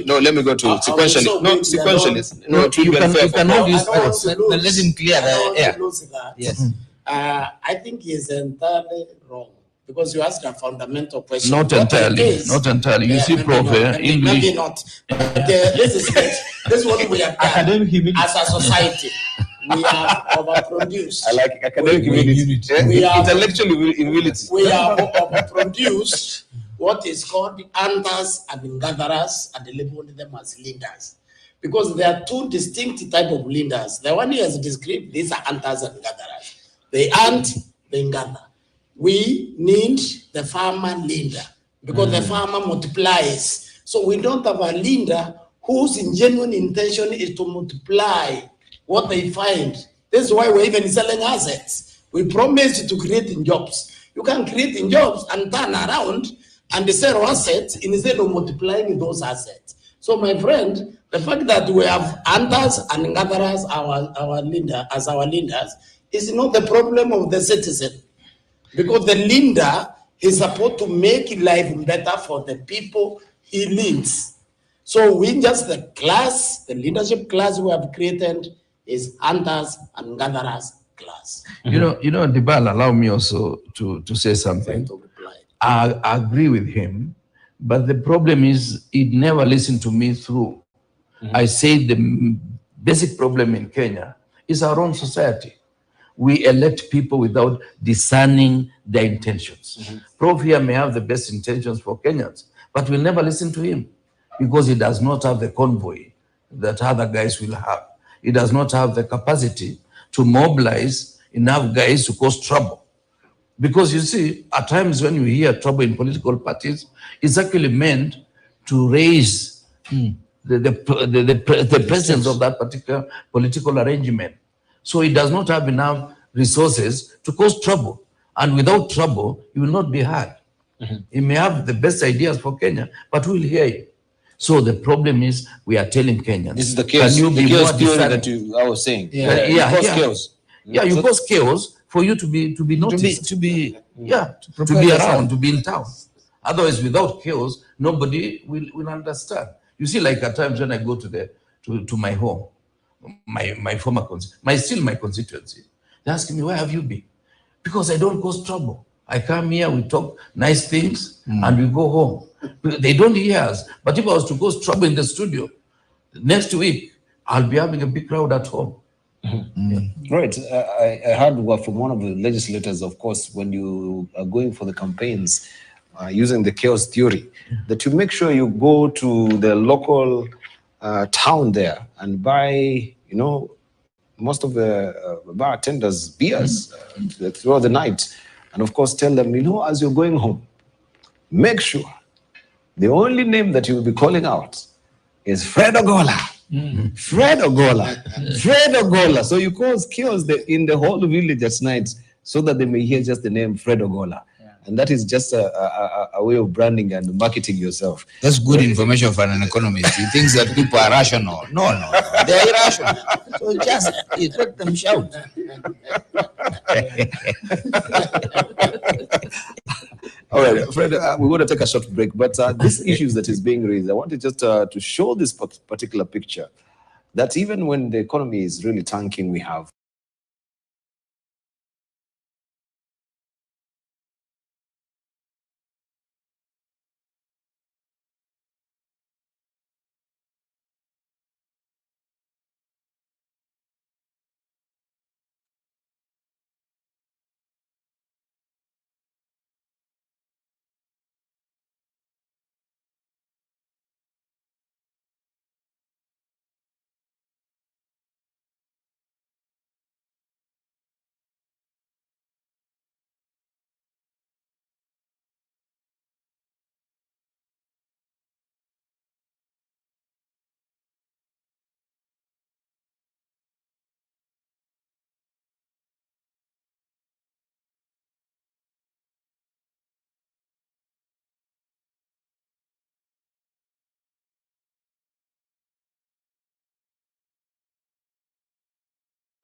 No, let me go to sequentially. No, sequentially. No, you can hold his thoughts, but let him clear the air. Yes. I think he is entirely wrong, because you asked a fundamental question. Not entirely. You see, Prof, English. Maybe not. This is what we have done as a society. We have overproduced. I like academic humility. Intellectual humility. We have overproduced what is called hunters and gatherers, and labeled them as leaders. Because there are two distinct types of leaders. The one he has described, these are hunters and gatherers. They hunt, they gather. We need the farmer leader, because the farmer multiplies. So we don't have a leader whose genuine intention is to multiply what they find. This is why we're even selling assets. We promised to create jobs. You can create jobs and turn around and sell assets instead of multiplying those assets. So my friend, The fact that we have hunters and gatherers our leaders is not the problem of the citizen, because the leader is supposed to make life better for the people he leads. So we just the leadership class we have created is hunters and gatherers class. You know, Dibal, allow me also to say something. I agree with him, but the problem is he never listened to me through. I say the basic problem in Kenya is our own society. We elect people without discerning their intentions. Prof here may have the best intentions for Kenyans, but we'll never listen to him because he does not have the convoy that other guys will have. He does not have the capacity to mobilize enough guys to cause trouble. Because you see, at times when you hear trouble in political parties, it's actually meant to raise the presence of that particular political arrangement. So he does not have enough resources to cause trouble. And without trouble, he will not be heard. He may have the best ideas for Kenya, but we'll hear you. So the problem is we are telling Kenyans. This is the chaos, can you be chaos more theory discerning? that I was saying. You cause chaos. Yeah, you cause chaos for you to be noticed, to be around, to be in town. Otherwise, without chaos, nobody will understand. You see, like at times when I go to my home, my former constituency, they ask me, where have you been? Because I don't cause trouble. I come here, we talk nice things, and we go home. They don't hear us. But if I was to cause trouble in the studio, next week, I'll be having a big crowd at home. Right. I heard from one of the legislators, of course, when you are going for the campaigns, using the chaos theory, that you make sure you go to the local town there and buy, most of the bartenders beers throughout the night. And of course, tell them, as you're going home, make sure the only name that you will be calling out is Fred Ogola. Fred Ogola. Fred Ogola. So you cause chaos in the whole village at night so that they may hear just the name Fred Ogola. And that is just a way of branding and marketing yourself. That's good information for an economist. He thinks that people are rational. No, they are irrational. So just let them shout. All right, Fred, we want to take a short break, but these issues that is being raised, I wanted just to show this particular picture, that even when the economy is really tanking, we have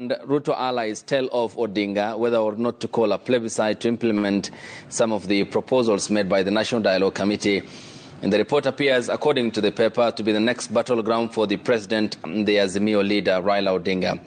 And Ruto allies tell of Odinga whether or not to call a plebiscite to implement some of the proposals made by the National Dialogue Committee. And the report appears, according to the paper, to be the next battleground for the president and the Azimio leader, Raila Odinga.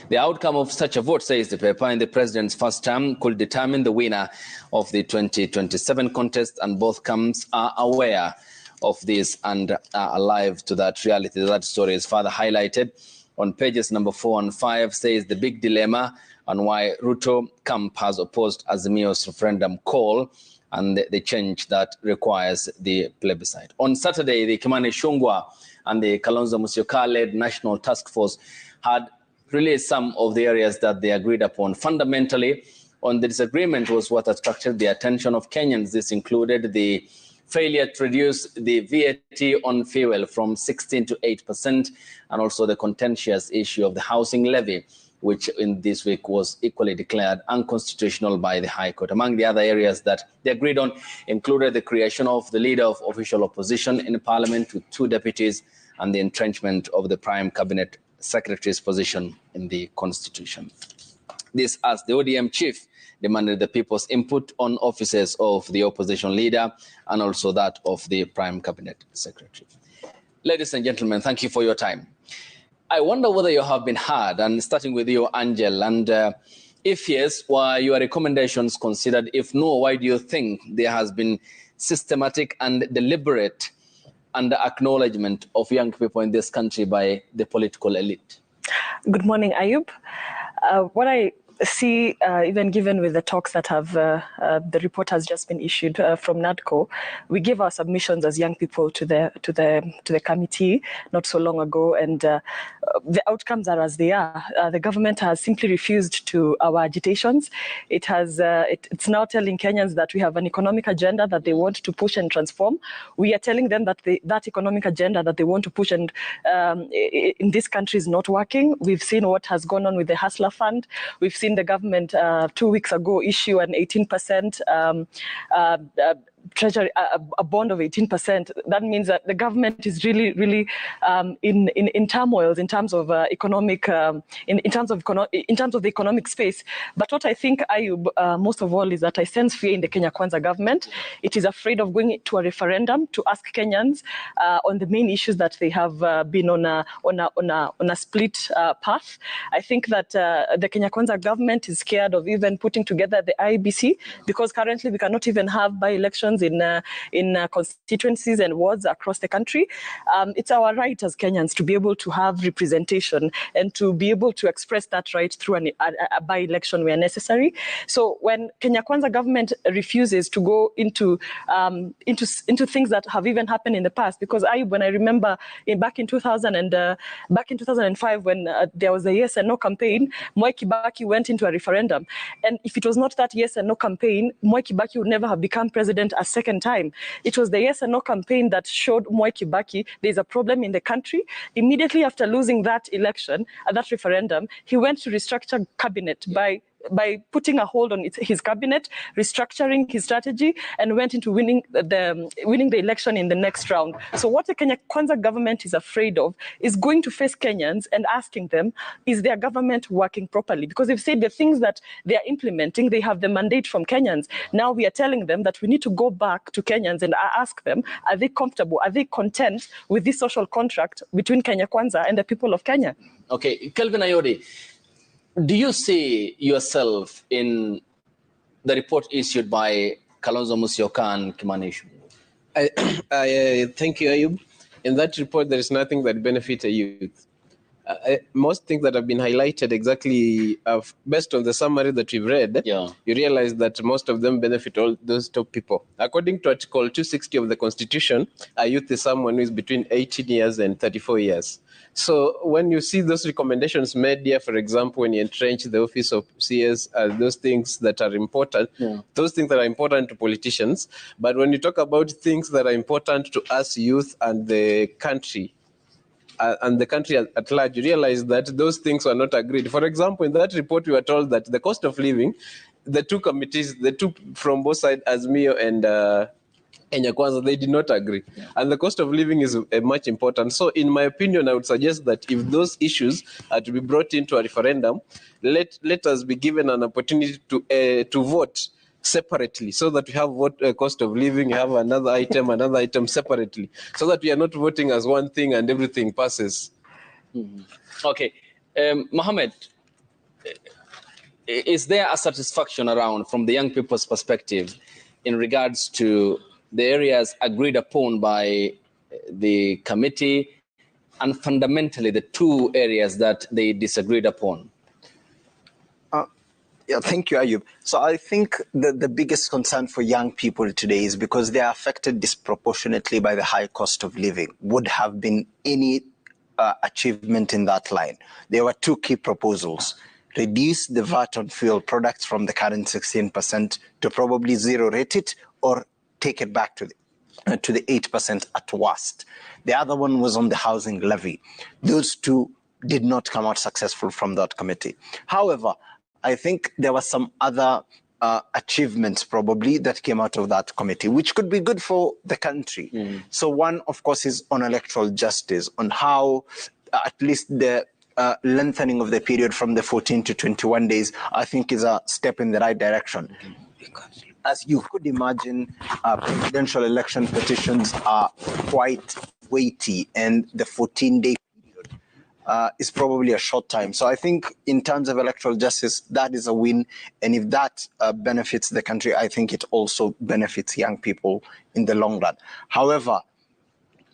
The outcome of such a vote, says the paper, in the president's first term could determine the winner of the 2027 contest, and both camps are aware of this and are alive to that reality. That story is further highlighted on pages number 4 and 5, says the big dilemma on why Ruto camp has opposed Azimio's referendum call and the change that requires the plebiscite. On Saturday, the Kimani Ichung'wah and the Kalonzo Musyoka-led National Task Force had released some of the areas that they agreed upon. Fundamentally, on the disagreement was what attracted the attention of Kenyans. This included the failure to reduce the VAT on fuel from 16 to 8%, and also the contentious issue of the housing levy, which in this week was equally declared unconstitutional by the High Court. Among the other areas that they agreed on included the creation of the leader of official opposition in Parliament with 2 deputies, and the entrenchment of the Prime Cabinet Secretary's position in the Constitution. This as the ODM chief demanded the people's input on offices of the opposition leader and also that of the Prime Cabinet Secretary. Ladies and gentlemen, thank you for your time. I wonder whether you have been heard, and starting with you, Angel, and if yes, were your recommendations considered? If no, why do you think there has been systematic and deliberate under-acknowledgement of young people in this country by the political elite? Good morning, Ayub. What I see, even given with the talks that have, the report has just been issued from NADCO, we gave our submissions as young people to the committee not so long ago, and the outcomes are as they are. The government has simply refused to our agitations. It's now telling Kenyans that we have an economic agenda that they want to push and transform. We are telling them that that economic agenda that they want to push and in this country is not working. We've seen what has gone on with the Hustler Fund. We've seen the government 2 weeks ago issue an 18% treasury, a bond of 18%. That means that the government is really in turmoil in terms of economic, in terms of the economic space. But what I think, Ayub, most of all, is that I sense fear in the Kenya Kwanza government. It is afraid of going to a referendum to ask Kenyans on the main issues that they have been on a split path. I think that the Kenya Kwanza government is scared of even putting together the IEBC, because currently we cannot even have by-elections in constituencies and wards across the country. It's our right as Kenyans to be able to have representation and to be able to express that right through a by-election where necessary. So when Kenya Kwanza government refuses to go into things that have even happened in the past, because when I remember back in 2005 when there was a yes and no campaign, Mwai Kibaki went into a referendum, and if it was not that yes and no campaign, Mwai Kibaki would never have become president a second time. It was the yes and no campaign that showed Mwai Kibaki there's a problem in the country. Immediately after losing that election, that referendum, he went to restructure cabinet by putting a hold on his cabinet, restructuring his strategy, and went into winning the election in the next round. So what the Kenya Kwanza government is afraid of is going to face Kenyans and asking them, is their government working properly? Because they've said the things that they are implementing, they have the mandate from Kenyans. Now we are telling them that we need to go back to Kenyans and ask them, are they comfortable, are they content with this social contract between Kenya Kwanza and the people of Kenya? Okay, Kelvin Ayodi, do you see yourself in the report issued by Kalonzo Musyoka and Kimani Ichung'wah? Thank you, Ayub. In that report, there is nothing that benefits a youth. Most things that have been highlighted exactly based on the summary that we've read, you realize that most of them benefit all those top people. According to Article 260 of the Constitution, a youth is someone who is between 18 years and 34 years. So when you see those recommendations made here, for example, when you entrench the office of CS, those things that are important, those things that are important to politicians. But when you talk about things that are important to us youth and the country, at large, you realize that those things were not agreed. For example, in that report, we were told that the cost of living, the two committees, the two from both sides, Azimio and Kenya Kwanza, they did not agree. And the cost of living is much important. So in my opinion, I would suggest that if those issues are to be brought into a referendum, let us be given an opportunity to vote separately, so that we have what cost of living, have another item separately, so that we are not voting as one thing and everything passes. Okay. Mohammed, is there a satisfaction around, from the young people's perspective, in regards to the areas agreed upon by the committee and fundamentally the two areas that they disagreed upon? Yeah, thank you, Ayub. So I think the biggest concern for young people today is because they are affected disproportionately by the high cost of living. Would have been any achievement in that line. There were two key proposals: reduce the VAT on fuel products from the current 16% to probably zero rate it, or take it back to the 8% at worst. The other one was on the housing levy. Those two did not come out successful from that committee. However, I think there were some other achievements probably that came out of that committee, which could be good for the country. So one, of course, is on electoral justice, on how at least the lengthening of the period from the 14 to 21 days, I think is a step in the right direction. As you could imagine, presidential election petitions are quite weighty, and the 14-day period is probably a short time. So I think in terms of electoral justice, that is a win. And if that benefits the country, I think it also benefits young people in the long run. However,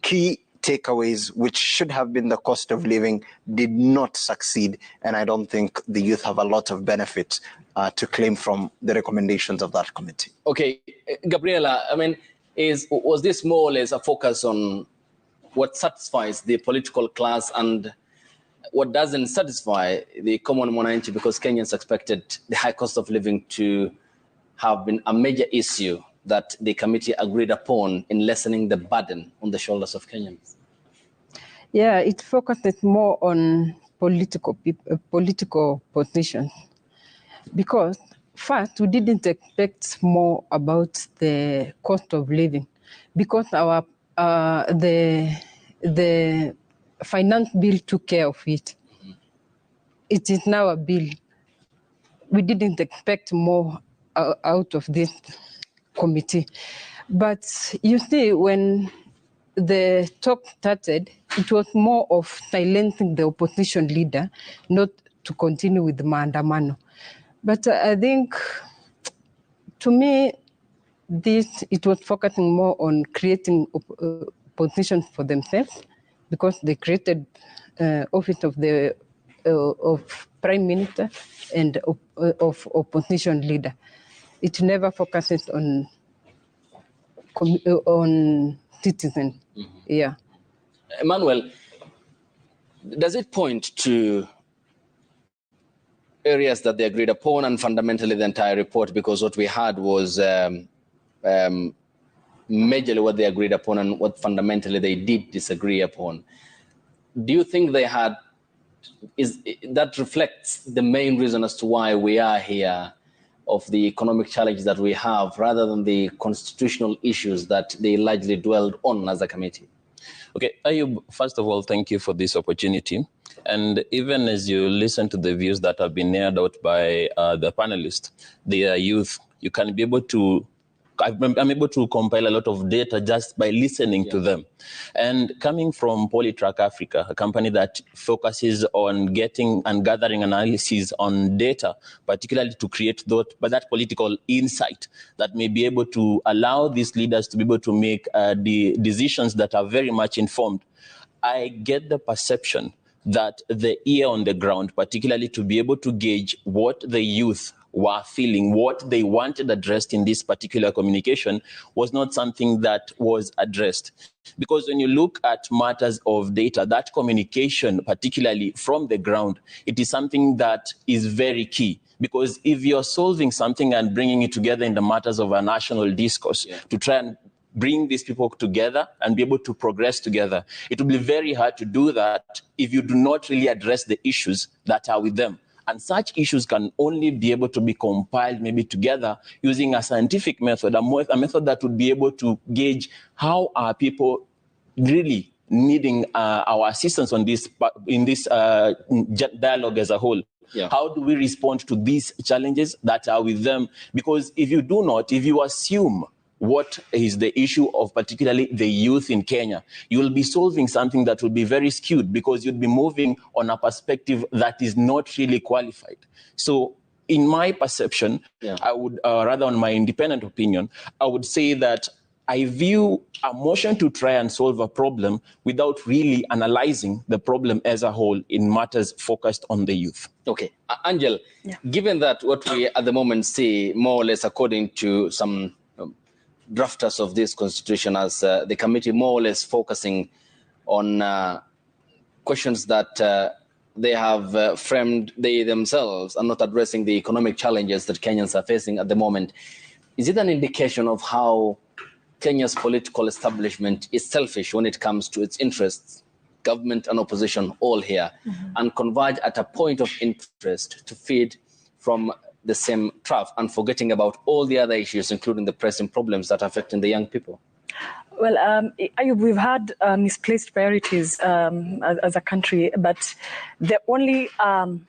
key takeaways, which should have been the cost of living, did not succeed. And I don't think the youth have a lot of benefit to claim from the recommendations of that committee. Okay, Gabriela, I mean, was this more or less a focus on what satisfies the political class and what doesn't satisfy the common Mwananchi, because Kenyans expected the high cost of living to have been a major issue that the committee agreed upon in lessening the burden on the shoulders of Kenyans? Yeah, it focused more on political positions, because first we didn't expect more about the cost of living, because our the finance bill took care of it. It is now a bill. We didn't expect more out of this committee. But you see, when the talk started, it was more of silencing the opposition leader, not to continue with the maandamano. But I think, to me, it was focusing more on creating positions for themselves, because they created office of the of prime minister and of opposition leader. It never focuses on citizens. Yeah. Emmanuel, does it point to areas that they agreed upon and fundamentally the entire report? Because what we had was majorly what they agreed upon and what fundamentally they did disagree upon. Do you think they had, that reflects the main reason as to why we are here, of the economic challenges that we have, rather than the constitutional issues that they largely dwelled on as a committee? Okay, Ayub, first of all, thank you for this opportunity. And even as you listen to the views that have been aired out by the panelists, the youth, you can be able to, I'm able to compile a lot of data just by listening to them. And coming from Polytrack Africa, a company that focuses on getting and gathering analysis on data, particularly to create that political insight that may be able to allow these leaders to be able to make the decisions that are very much informed, I get the perception that the ear on the ground, particularly to be able to gauge what the youth were feeling, what they wanted addressed in this particular communication, was not something that was addressed. Because when you look at matters of data, that communication, particularly from the ground, it is something that is very key. Because if you're solving something and bringing it together in the matters of a national discourse to try and bring these people together and be able to progress together, it will be very hard to do that if you do not really address the issues that are with them. And such issues can only be able to be compiled maybe together using a scientific method, a method that would be able to gauge how are people really needing our assistance on this, in this dialogue as a whole. How do we respond to these challenges that are with them? Because if you do not, if you assume what is the issue of particularly the youth in Kenya, you will be solving something that will be very skewed, because you'll be moving on a perspective that is not really qualified. So in my perception, I would, rather on my independent opinion, I would say that I view a motion to try and solve a problem without really analyzing the problem as a whole in matters focused on the youth. Okay, Angel, given that what we at the moment see, more or less according to some drafters of this constitution, as the committee more or less focusing on questions that they have framed they themselves, and not addressing the economic challenges that Kenyans are facing at the moment, is it an indication of how Kenya's political establishment is selfish when it comes to its interests, government and opposition all here, and converge at a point of interest to feed from the same trough and forgetting about all the other issues, including the pressing problems that are affecting the young people? Well, we've had misplaced priorities as a country, but the only arm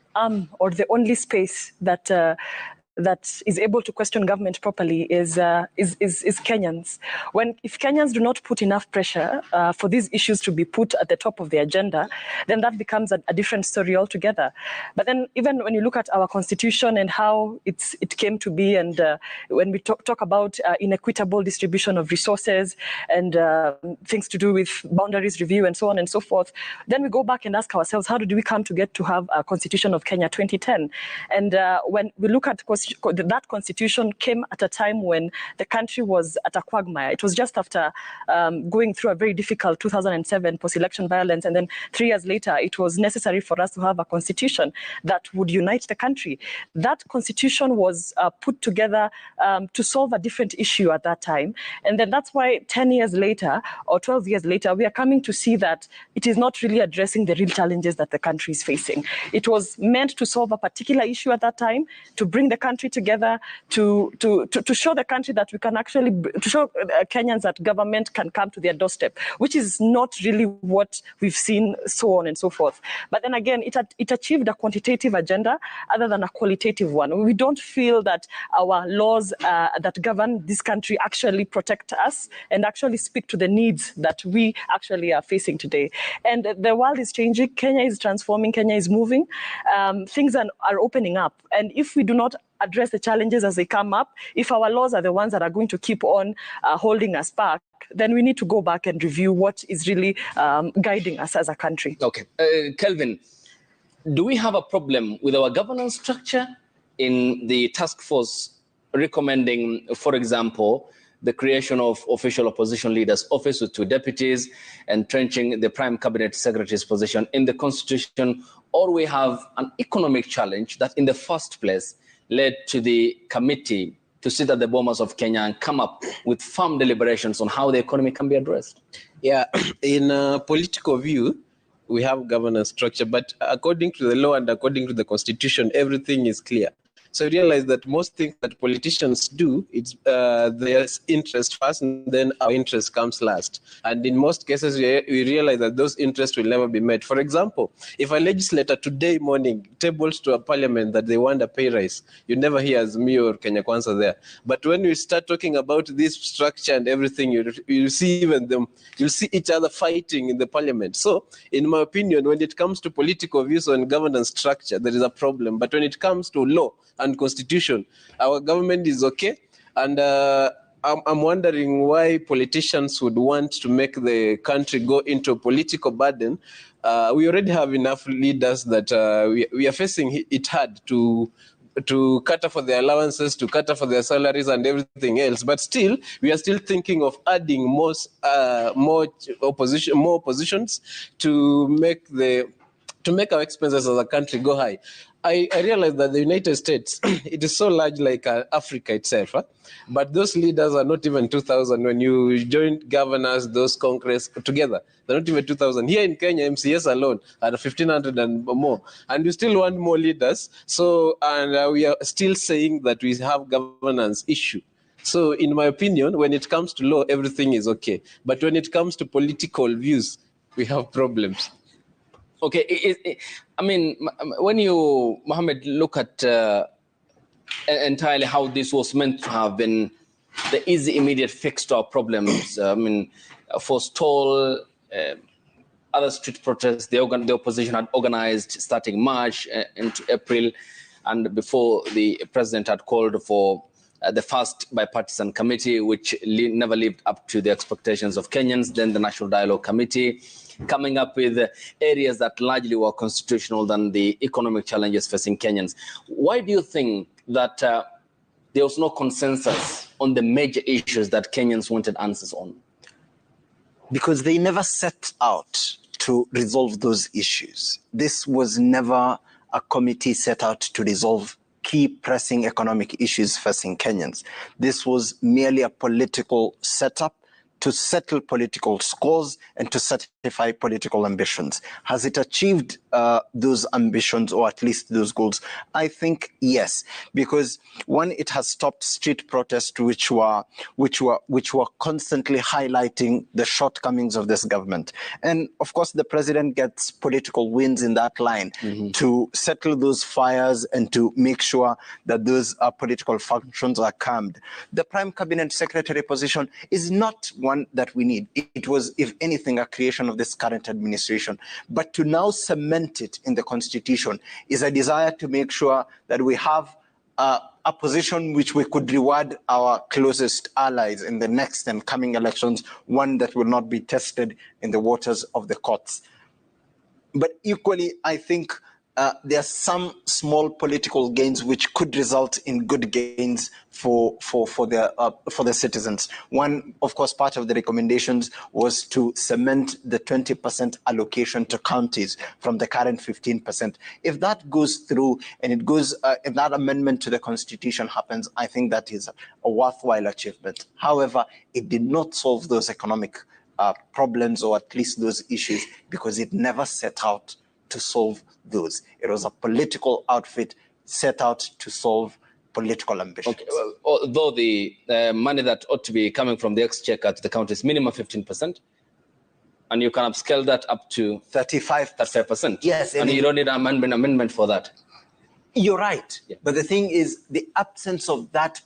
or the only space that that is able to question government properly is Kenyans. If Kenyans do not put enough pressure for these issues to be put at the top of the agenda, then that becomes a different story altogether. But then even when you look at our constitution and how it came to be, and when we talk about inequitable distribution of resources and things to do with boundaries review and so on and so forth, then we go back and ask ourselves, how did we come to get to have a constitution of Kenya 2010? And when we look at that constitution came at a time when the country was at a quagmire. It was just after going through a very difficult 2007 post-election violence, and then 3 years later, it was necessary for us to have a constitution that would unite the country. That constitution was put together to solve a different issue at that time, and then that's why 10 years later or 12 years later, we are coming to see that it is not really addressing the real challenges that the country is facing. It was meant to solve a particular issue at that time, to bring the country together, to show the country that we can actually, to show Kenyans that government can come to their doorstep, which is not really what we've seen, so on and so forth. But then again, it achieved a quantitative agenda other than a qualitative one. We don't feel that our laws that govern this country actually protect us and actually speak to the needs that we actually are facing today. And the world is changing, Kenya is transforming, Kenya is moving, things are opening up. And if we do not address the challenges as they come up, if our laws are the ones that are going to keep on holding us back, then we need to go back and review what is really guiding us as a country. Okay. Kelvin, do we have a problem with our governance structure in the task force recommending, for example, the creation of official opposition leaders' office with 2 deputies, entrenching the prime cabinet secretary's position in the constitution, or we have an economic challenge that in the first place led to the committee to sit at the bombers of Kenya and come up with firm deliberations on how the economy can be addressed? Yeah, in a political view, we have governance structure, but according to the law and according to the constitution, everything is clear. So I realize that most things that politicians do, it's their interest first, and then our interest comes last. And in most cases, we realize that those interests will never be met. For example, if a legislator today morning tables to a parliament that they want a pay rise, you never hear Azmi or Kenya Kwanza there. But when we start talking about this structure and everything, you see even them, you'll see each other fighting in the parliament. So in my opinion, when it comes to political views on governance structure, there is a problem. But when it comes to law and constitution, our government is okay. And I'm wondering why politicians would want to make the country go into a political burden. We already have enough leaders that we are facing it hard to cater for their allowances, to cater for their salaries and everything else. But still, we are still thinking of adding more oppositions to make our expenses as a country go high. I realize that the United States, it is so large like Africa itself, huh? But those leaders are not even 2,000. When you join governors, those Congress together, they're not even 2,000. Here in Kenya, MCS alone are 1,500 and more. And we still want more leaders. So, and we are still saying that we have governance issue. So in my opinion, when it comes to law, everything is okay. But when it comes to political views, we have problems. Okay, I mean, when you, Mohammed, look at entirely how this was meant to have been the easy, immediate fix to our problems, I mean, forestall other street protests, the opposition had organized starting March into April, and before the president had called for the first bipartisan committee, which never lived up to the expectations of Kenyans, then the National Dialogue Committee, coming up with areas that largely were constitutional than the economic challenges facing Kenyans. Why do you think that there was no consensus on the major issues that Kenyans wanted answers on? Because they never set out to resolve those issues. This was never a committee set out to resolve key pressing economic issues facing Kenyans. This was merely a political setup to settle political scores and to satisfy political ambitions. Has it achieved those ambitions, or at least those goals? I think yes, because one, it has stopped street protests which were constantly highlighting the shortcomings of this government. And of course, the president gets political wins in that line to settle those fires and to make sure that those political functions are calmed. The Prime Cabinet Secretary position is not one that we need. It was, if anything, a creation of this current administration. But to now cement it in the Constitution is a desire to make sure that we have a position which we could reward our closest allies in the next and coming elections, one that will not be tested in the waters of the courts. But equally, I think there are some small political gains which could result in good gains for the citizens. One, of course, part of the recommendations was to cement the 20% allocation to counties from the current 15%. If that goes through and it goes, if that amendment to the Constitution happens, I think that is a worthwhile achievement. However, it did not solve those economic problems, or at least those issues, because it never set out to solve those. It was a political outfit set out to solve political ambitions. Okay. Well, although the money that ought to be coming from the exchequer to the county is minimum 15%, and you can upscale that up to 35%. Yes, and you don't need an amendment for that. You're right. Yeah. But the thing is, the absence of that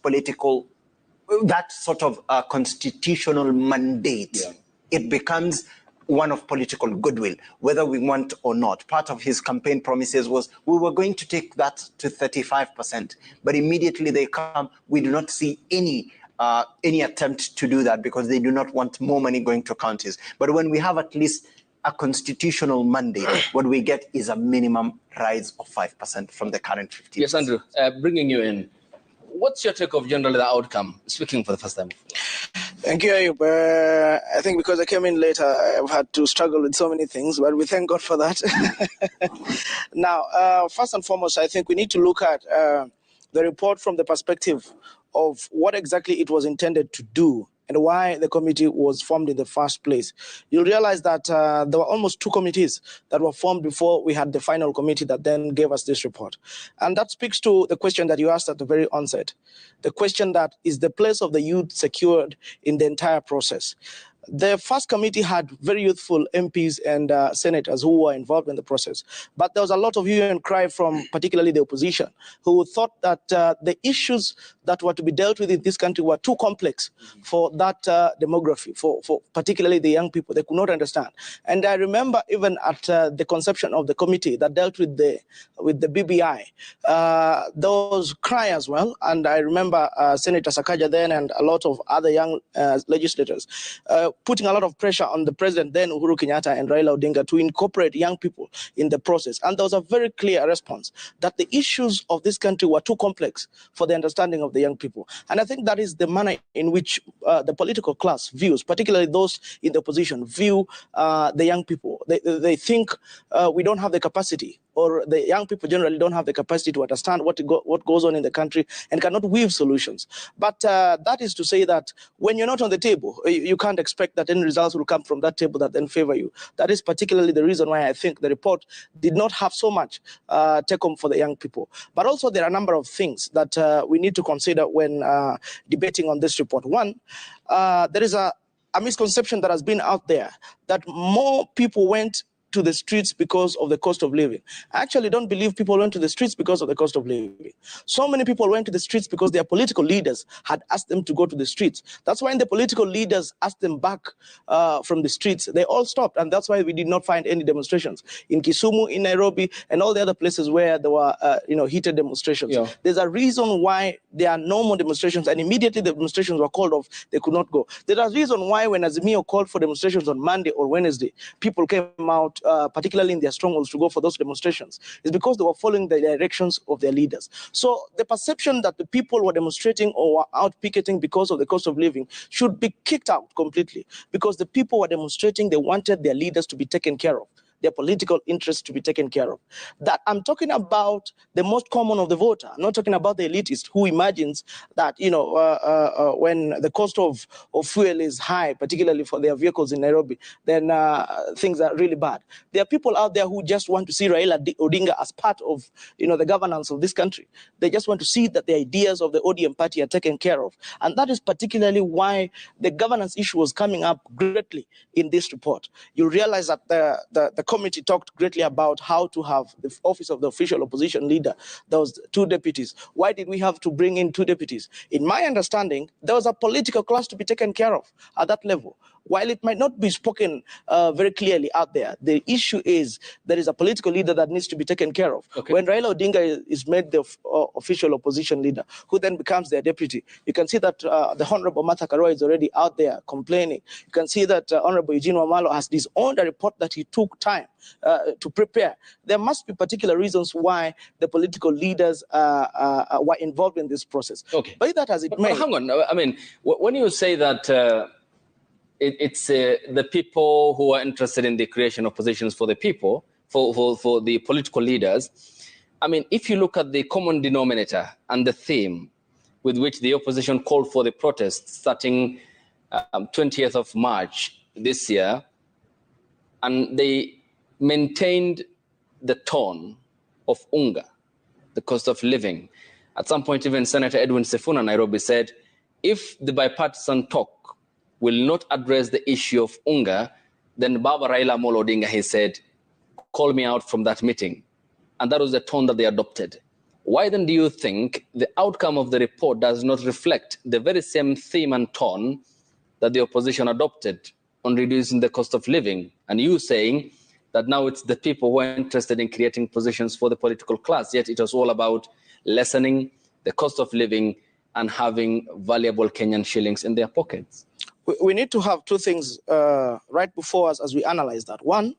that sort of constitutional mandate, it becomes one of political goodwill, whether we want or not. Part of his campaign promises was we were going to take that to 35%, but immediately they come, we do not see any attempt to do that, because they do not want more money going to counties. But when we have at least a constitutional mandate, what we get is a minimum rise of 5% from the current 15%. Yes, Andrew, bringing you in. What's your take of generally the outcome, speaking for the first time? Thank you, Ayub. I think because I came in later, I've had to struggle with so many things, but we thank God for that. Now, first and foremost, I think we need to look at the report from the perspective of what exactly it was intended to do and why the committee was formed in the first place. You'll realize that there were almost 2 committees that were formed before we had the final committee that then gave us this report. And that speaks to the question that you asked at the very onset. The question that is the place of the youth secured in the entire process. The first committee had very youthful MPs and senators who were involved in the process. But there was a lot of hue and cry from particularly the opposition, who thought that the issues that were to be dealt with in this country were too complex for that demography, for particularly the young people. They could not understand. And I remember even at the conception of the committee that dealt with the BBI, there was cry as well. And I remember Senator Sakaja then and a lot of other young legislators putting a lot of pressure on the president then, Uhuru Kenyatta, and Raila Odinga to incorporate young people in the process. And there was a very clear response that the issues of this country were too complex for the understanding of the young people. And I think that is the manner in which the political class views, particularly those in the opposition, view the young people. They think we don't have the capacity, or the young people generally don't have the capacity to understand what goes on in the country and cannot weave solutions. But that is to say that when you're not on the table, you can't expect that any results will come from that table that then favor you. That is particularly the reason why I think the report did not have so much take home for the young people. But also there are a number of things that we need to consider when debating on this report. One, there is a misconception that has been out there that more people went to the streets because of the cost of living. I actually don't believe people went to the streets because of the cost of living. So many people went to the streets because their political leaders had asked them to go to the streets. That's why the political leaders asked them back from the streets. They all stopped, and that's why we did not find any demonstrations in Kisumu, in Nairobi, and all the other places where there were heated demonstrations. Yeah. There's a reason why there are no more demonstrations, and immediately the demonstrations were called off. They could not go. There's a reason why when Azimio called for demonstrations on Monday or Wednesday, people came out, particularly in their strongholds, to go for those demonstrations. Is because they were following the directions of their leaders. So the perception that the people were demonstrating or were out picketing because of the cost of living should be kicked out completely, because the people were demonstrating, they wanted their leaders to be taken care of. their political interests to be taken care of. That I'm talking about the most common of the voter. I'm not talking about the elitist who imagines that, when the cost of fuel is high, particularly for their vehicles in Nairobi, then things are really bad. There are people out there who just want to see Raila Odinga as part of, the governance of this country. They just want to see that the ideas of the ODM party are taken care of. And that is particularly why the governance issue was coming up greatly in this report. You realize that the committee talked greatly about how to have the office of the official opposition leader. There was 2 deputies. Why did we have to bring in 2 deputies? In my understanding, there was a political class to be taken care of at that level. While it might not be spoken very clearly out there, the issue is there is a political leader that needs to be taken care of. Okay. When Raila Odinga is made the official opposition leader, who then becomes their deputy, you can see that the Honorable Martha Karua is already out there complaining. You can see that Honorable Eugene Wamalo has disowned a report that he took time to prepare. There must be particular reasons why the political leaders were involved in this process. Okay. By that as it may. But hang on, I mean, when you say that it's the people who are interested in the creation of positions for the people, for the political leaders. I mean, if you look at the common denominator and the theme with which the opposition called for the protests starting 20th of March this year, and they maintained the tone of UNGA, the cost of living. At some point, even Senator Edwin Sifuna Nairobi said, if the bipartisan talk will not address the issue of UNGA, then Baba Raila Odinga, he said, call me out from that meeting. And that was the tone that they adopted. Why then do you think the outcome of the report does not reflect the very same theme and tone that the opposition adopted on reducing the cost of living? And you saying that now it's the people who are interested in creating positions for the political class, yet it was all about lessening the cost of living and having valuable Kenyan shillings in their pockets. We need to have 2 things right before us as we analyze that. One,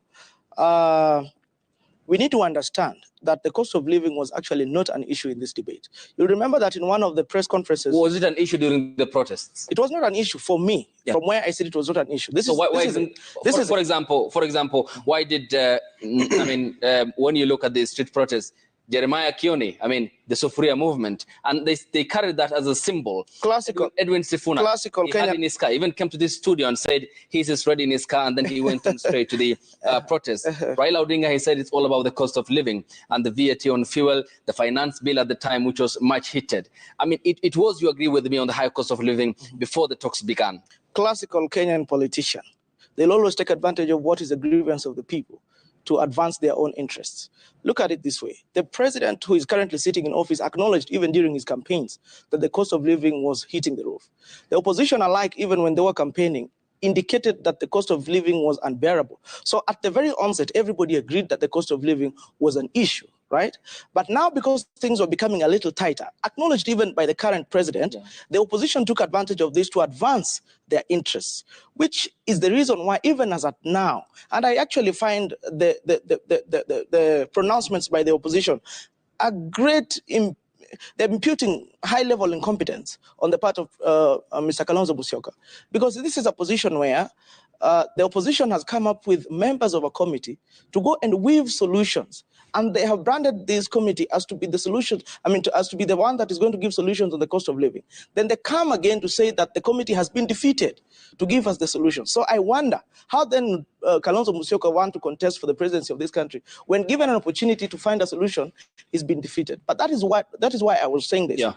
we need to understand that the cost of living was actually not an issue in this debate. You'll remember that in one of the press conferences... Was it an issue during the protests? It was not an issue for me. Yeah. From where I said it was not an issue. For example, why did, when you look at the street protests, Jeremiah Kioni, the Sufuria movement, and they carried that as a symbol. Classical. Edwin Sifuna, classical he had in his car, even came to this studio and said he's just ready in his car, and then he went on straight to the protest. Raila Odinga, he said it's all about the cost of living and the VAT on fuel, the finance bill at the time, which was much heated. It was, you agree with me, on the high cost of living before the talks began. Classical Kenyan politician. They'll always take advantage of what is the grievance of the people to advance their own interests. Look at it this way. The president who is currently sitting in office acknowledged even during his campaigns that the cost of living was hitting the roof. The opposition alike, even when they were campaigning, indicated that the cost of living was unbearable. So at the very onset, everybody agreed that the cost of living was an issue, right? But now, because things were becoming a little tighter, acknowledged even by the current president, the opposition took advantage of this to advance their interests, which is the reason why even as at now, and I actually find the pronouncements by the opposition a great they're imputing high-level incompetence on the part of Mr. Kalonzo Musyoka, because this is a position where the opposition has come up with members of a committee to go and weave solutions, and they have branded this committee as to be the solution, as to be the one that is going to give solutions on the cost of living. Then they come again to say that the committee has been defeated to give us the solution. So I wonder how then Kalonzo Musyoka want to contest for the presidency of this country when given an opportunity to find a solution, he's been defeated. But that is why I was saying this. Yeah.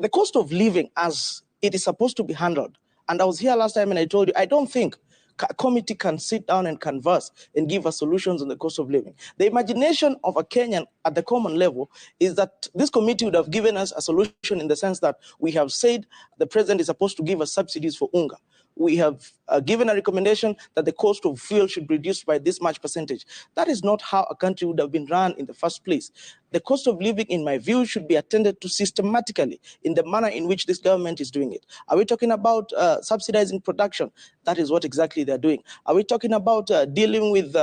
The cost of living as it is supposed to be handled, and I was here last time and I told you, I don't think a committee can sit down and converse and give us solutions on the cost of living. The imagination of a Kenyan at the common level is that this committee would have given us a solution in the sense that we have said the president is supposed to give us subsidies for UNGA. We have given a recommendation that the cost of fuel should be reduced by this much percentage. That is not how a country would have been run in the first place. The cost of living, in my view, should be attended to systematically in the manner in which this government is doing it. Are we talking about subsidizing production? That is what exactly they're doing. Are we talking about dealing with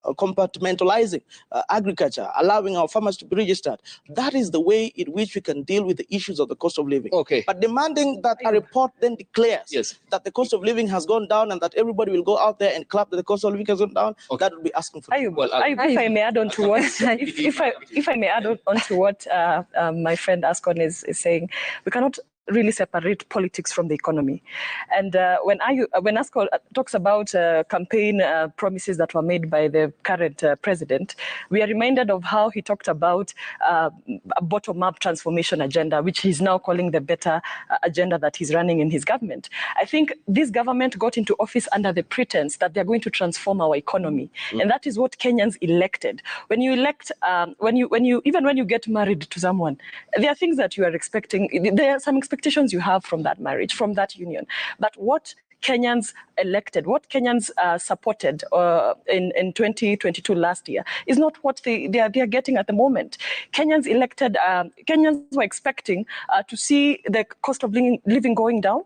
compartmentalizing agriculture, allowing our farmers to be registered. That is the way in which we can deal with the issues of the cost of living. Okay. But demanding that a report then declares that the cost of living has gone down and that everybody will go out there and clap that the cost of living has gone down, that would be asking for. If I may add on to what, if I may add on to what my friend Ascon is saying, we cannot really separate politics from the economy. And when Ascon talks about campaign promises that were made by the current president, we are reminded of how he talked about a bottom-up transformation agenda, which he's now calling the better agenda that he's running in his government. I think this government got into office under the pretense that they're going to transform our economy. And that is what Kenyans elected. When you elect, even when you get married to someone, there are things that you are expecting. There are some expectations you have from that marriage, from that union. But what Kenyans elected, what Kenyans supported in 2022 last year is not what they are getting at the moment. Kenyans elected, Kenyans were expecting to see the cost of living going down.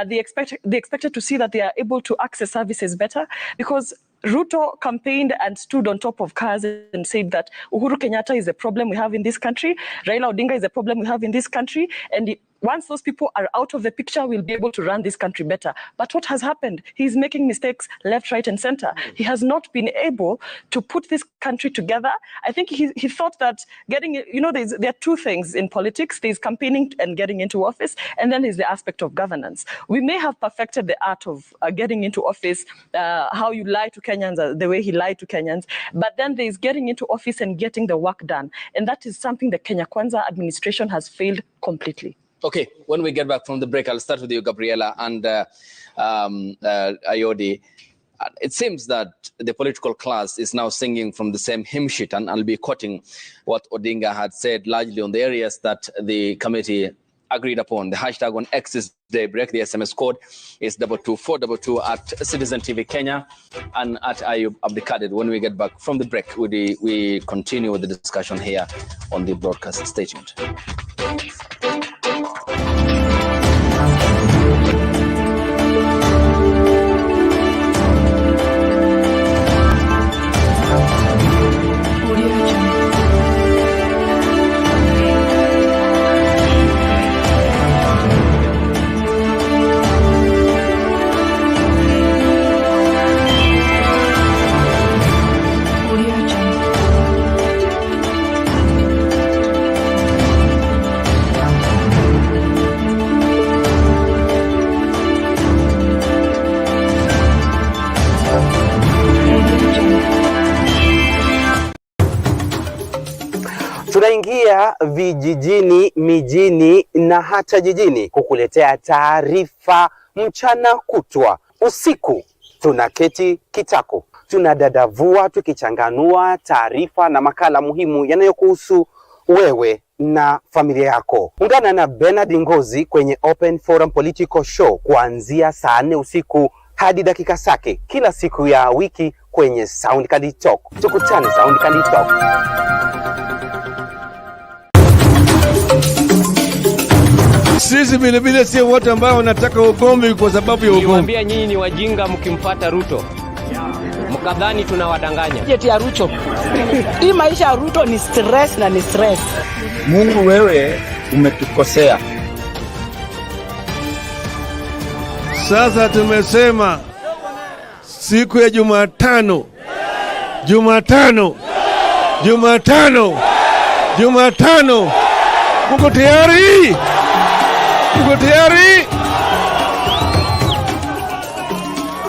They expected to see that they are able to access services better, because Ruto campaigned and stood on top of cars and said that Uhuru Kenyatta is a problem we have in this country, Raila Odinga is a problem we have in this country, and once those people are out of the picture, we'll be able to run this country better. But what has happened? He's making mistakes left, right, and center. He has not been able to put this country together. I think he thought that getting, there are two things in politics. There's campaigning and getting into office, and then there's the aspect of governance. We may have perfected the art of getting into office, how you lie to Kenyans, the way he lied to Kenyans, but then there's getting into office and getting the work done. And that is something the Kenya Kwanza administration has failed completely. Okay, when we get back from the break, I'll start with you, Gabriela, and Ayodi. It seems that the political class is now singing from the same hymn sheet, and I'll be quoting what Odinga had said largely on the areas that the committee agreed upon. The hashtag on X is Daybreak. The SMS code is 22422 at Citizen TV Kenya and at Ayub Abdikadir. When we get back from the break, we continue with the discussion here on the broadcast. Stay tuned. Tunaingia vijijini, mijini na hata jijini kukuletea taarifa mchana kutwa. Usiku tunaketi kitako, tunadadavua tukichanganua taarifa na makala muhimu yanayokuhusu wewe na familia yako. Ungana na Bernard Ngozi kwenye Open Forum Political Show kuanzia saa 4 usiku hadi dakika zake kila siku ya wiki kwenye Sound Candy Talk. Tukutane Sound Candy Talk. Sisi vile sio wote ambao wanataka ugomvi kwa sababu ya ugomvi. Niwaambia nyinyi ni wajinga mkimfuata Ruto. Mkadhani tunawadanganya. Jeti ya Ruto. Hii maisha ya Ruto ni stress na ni stress. Mungu wewe umetukosea. Sasa tumesema siku ya Jumatano. Uko tayari? Uko tayari?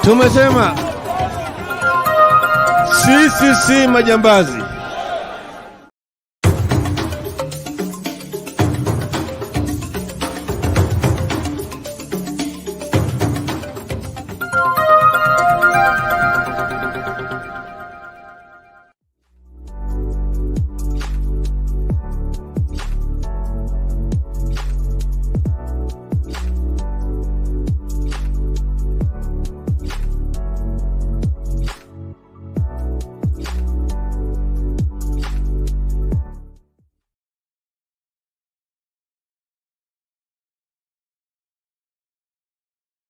Tumesema sisi si majambazi.